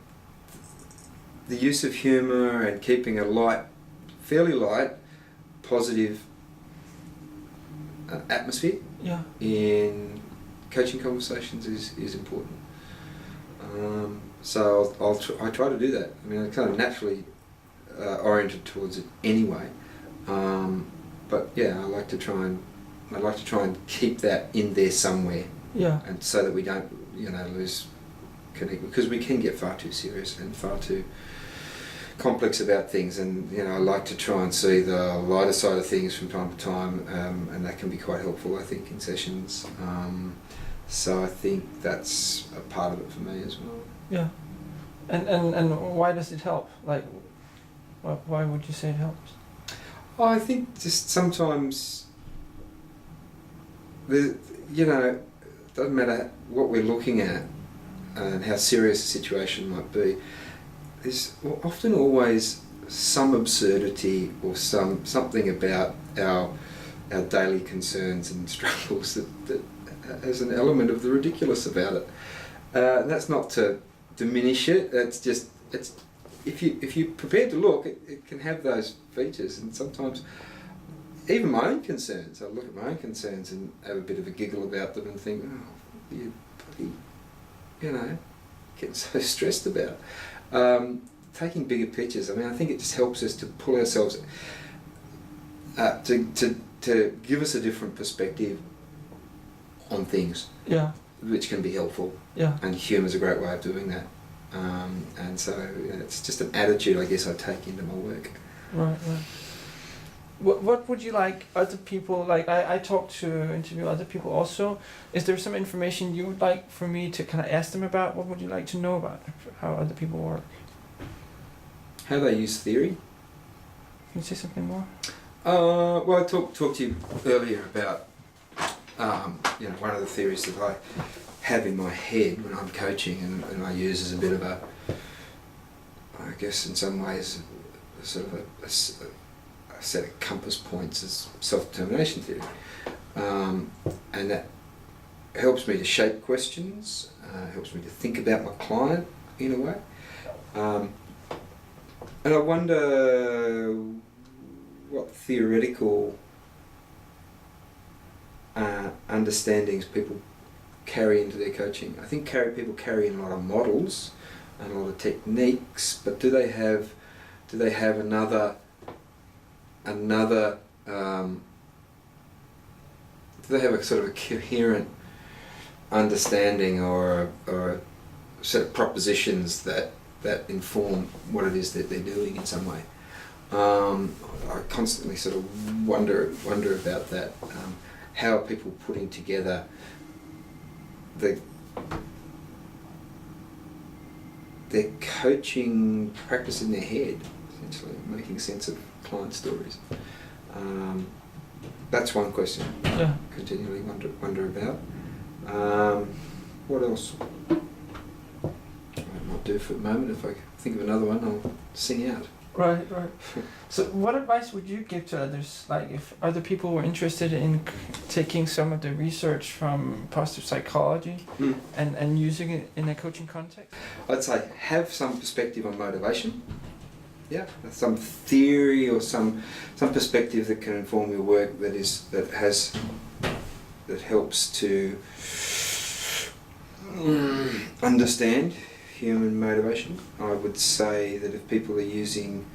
the use of humour and keeping a fairly light, positive atmosphere in coaching conversations is important. So I try to do that. I mean, I'm kind of naturally oriented towards it anyway. But yeah, I like to try and keep that in there somewhere. Yeah. And so that we don't, lose connect, because we can get far too serious and far too complex about things. And I like to try and see the lighter side of things from time to time, and that can be quite helpful, I think, in sessions. So I think that's a part of it for me as well. Yeah. And why does it help? Like, why would you say it helps? I think just sometimes, it doesn't matter what we're looking at and how serious a situation might be, there's often always some absurdity or something about our daily concerns and struggles that has an element of the ridiculous about it. And that's not to diminish it. It's if you're prepared to look, it can have those features. And sometimes even my own concerns, I look at my own concerns and have a bit of a giggle about them and think, oh, you bloody, getting so stressed about. Taking bigger pictures. I mean, I think it just helps us to pull ourselves to give us a different perspective on things. Yeah. Which can be helpful. Yeah. And humour is a great way of doing that. And so it's just an attitude, I guess, I take into my work. Right. What would you like other people, like I talk to interview other people also, is there some information you would like for me to kind of ask them about? What would you like to know about how other people work? How they use theory. Can you say something more? Well, I talked to you earlier about one of the theories that I have in my head when I'm coaching and I use as a bit of a, I guess in some ways, sort of a set of compass points as self-determination theory. And that helps me to shape questions, helps me to think about my client in a way. And I wonder what theoretical understandings people carry into their coaching. I think people carry in a lot of models and a lot of techniques, but do they have another do they have a sort of a coherent understanding or a set of propositions that inform what it is that they're doing in some way? I constantly sort of wonder about that. How are people putting together their coaching practice in their head, essentially making sense of client stories? That's one question. Yeah. Continually wonder about. What else? I might do for the moment. If I think of another one, I'll sing out. Right. So what advice would you give to others, like if other people were interested in taking some of the research from positive psychology and using it in a coaching context? I'd say have some perspective on motivation. Yeah, some theory or some perspective that can inform your work that helps to understand human motivation. I would say that if people are using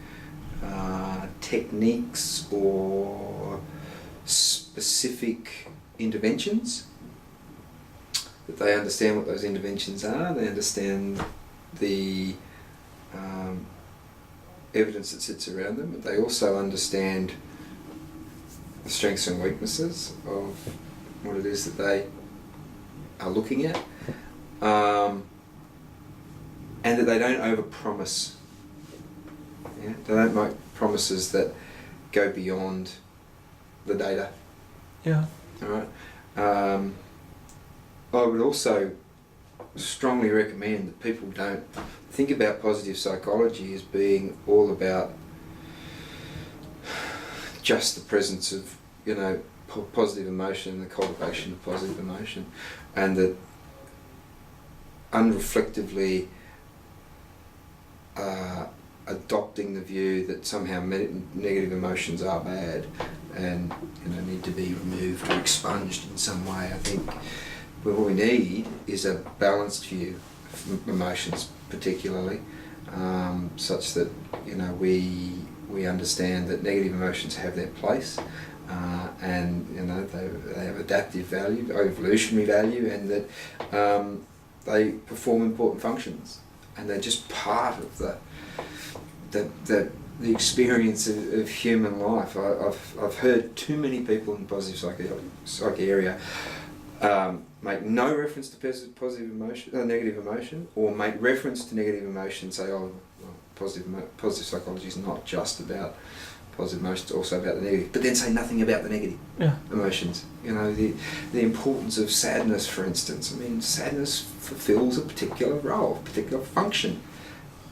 techniques or specific interventions, that they understand what those interventions are, they understand the evidence that sits around them, but they also understand the strengths and weaknesses of what it is that they are looking at. And that they don't overpromise. Yeah? They don't make promises that go beyond the data. Yeah. All right. I would also strongly recommend that people don't think about positive psychology as being all about just the presence of, you know, positive emotion, the cultivation of positive emotion, and that unreflectively adopting the view that somehow negative emotions are bad and, you know, need to be removed or expunged in some way. I think what we need is a balanced view of emotions, particularly, such that, you know, we understand that negative emotions have their place, and, you know, they have adaptive value, evolutionary value, and that they perform important functions, and they're just part of the experience of human life. I've heard too many people in positive psyche area make no reference to positive emotion, negative emotion, or make reference to negative emotion, say, oh, well, positive psychology is not just about positive emotions, it's also about the negative, but then say nothing about the negative emotions. You know, the importance of sadness, for instance. I mean, sadness fulfills a particular role, a particular function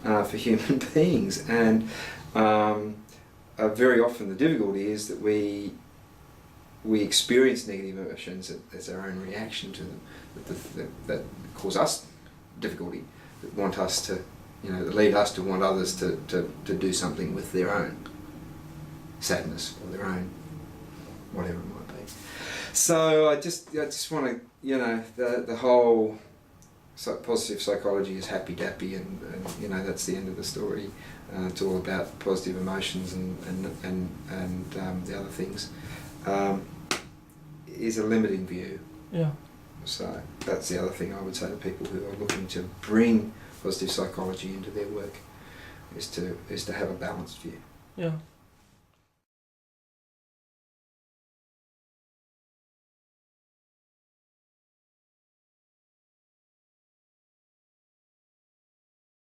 for human beings, and very often the difficulty is that we experience negative emotions as our own reaction to them, that cause us difficulty, that want us to, you know, that lead us to want others to do something with their own sadness or their own whatever it might be. So I just want to, you know, the whole positive psychology is happy dappy, and you know, that's the end of the story. It's all about positive emotions and the other things. Is a limiting view. Yeah. So that's the other thing I would say to people who are looking to bring positive psychology into their work, is to have a balanced view. Yeah.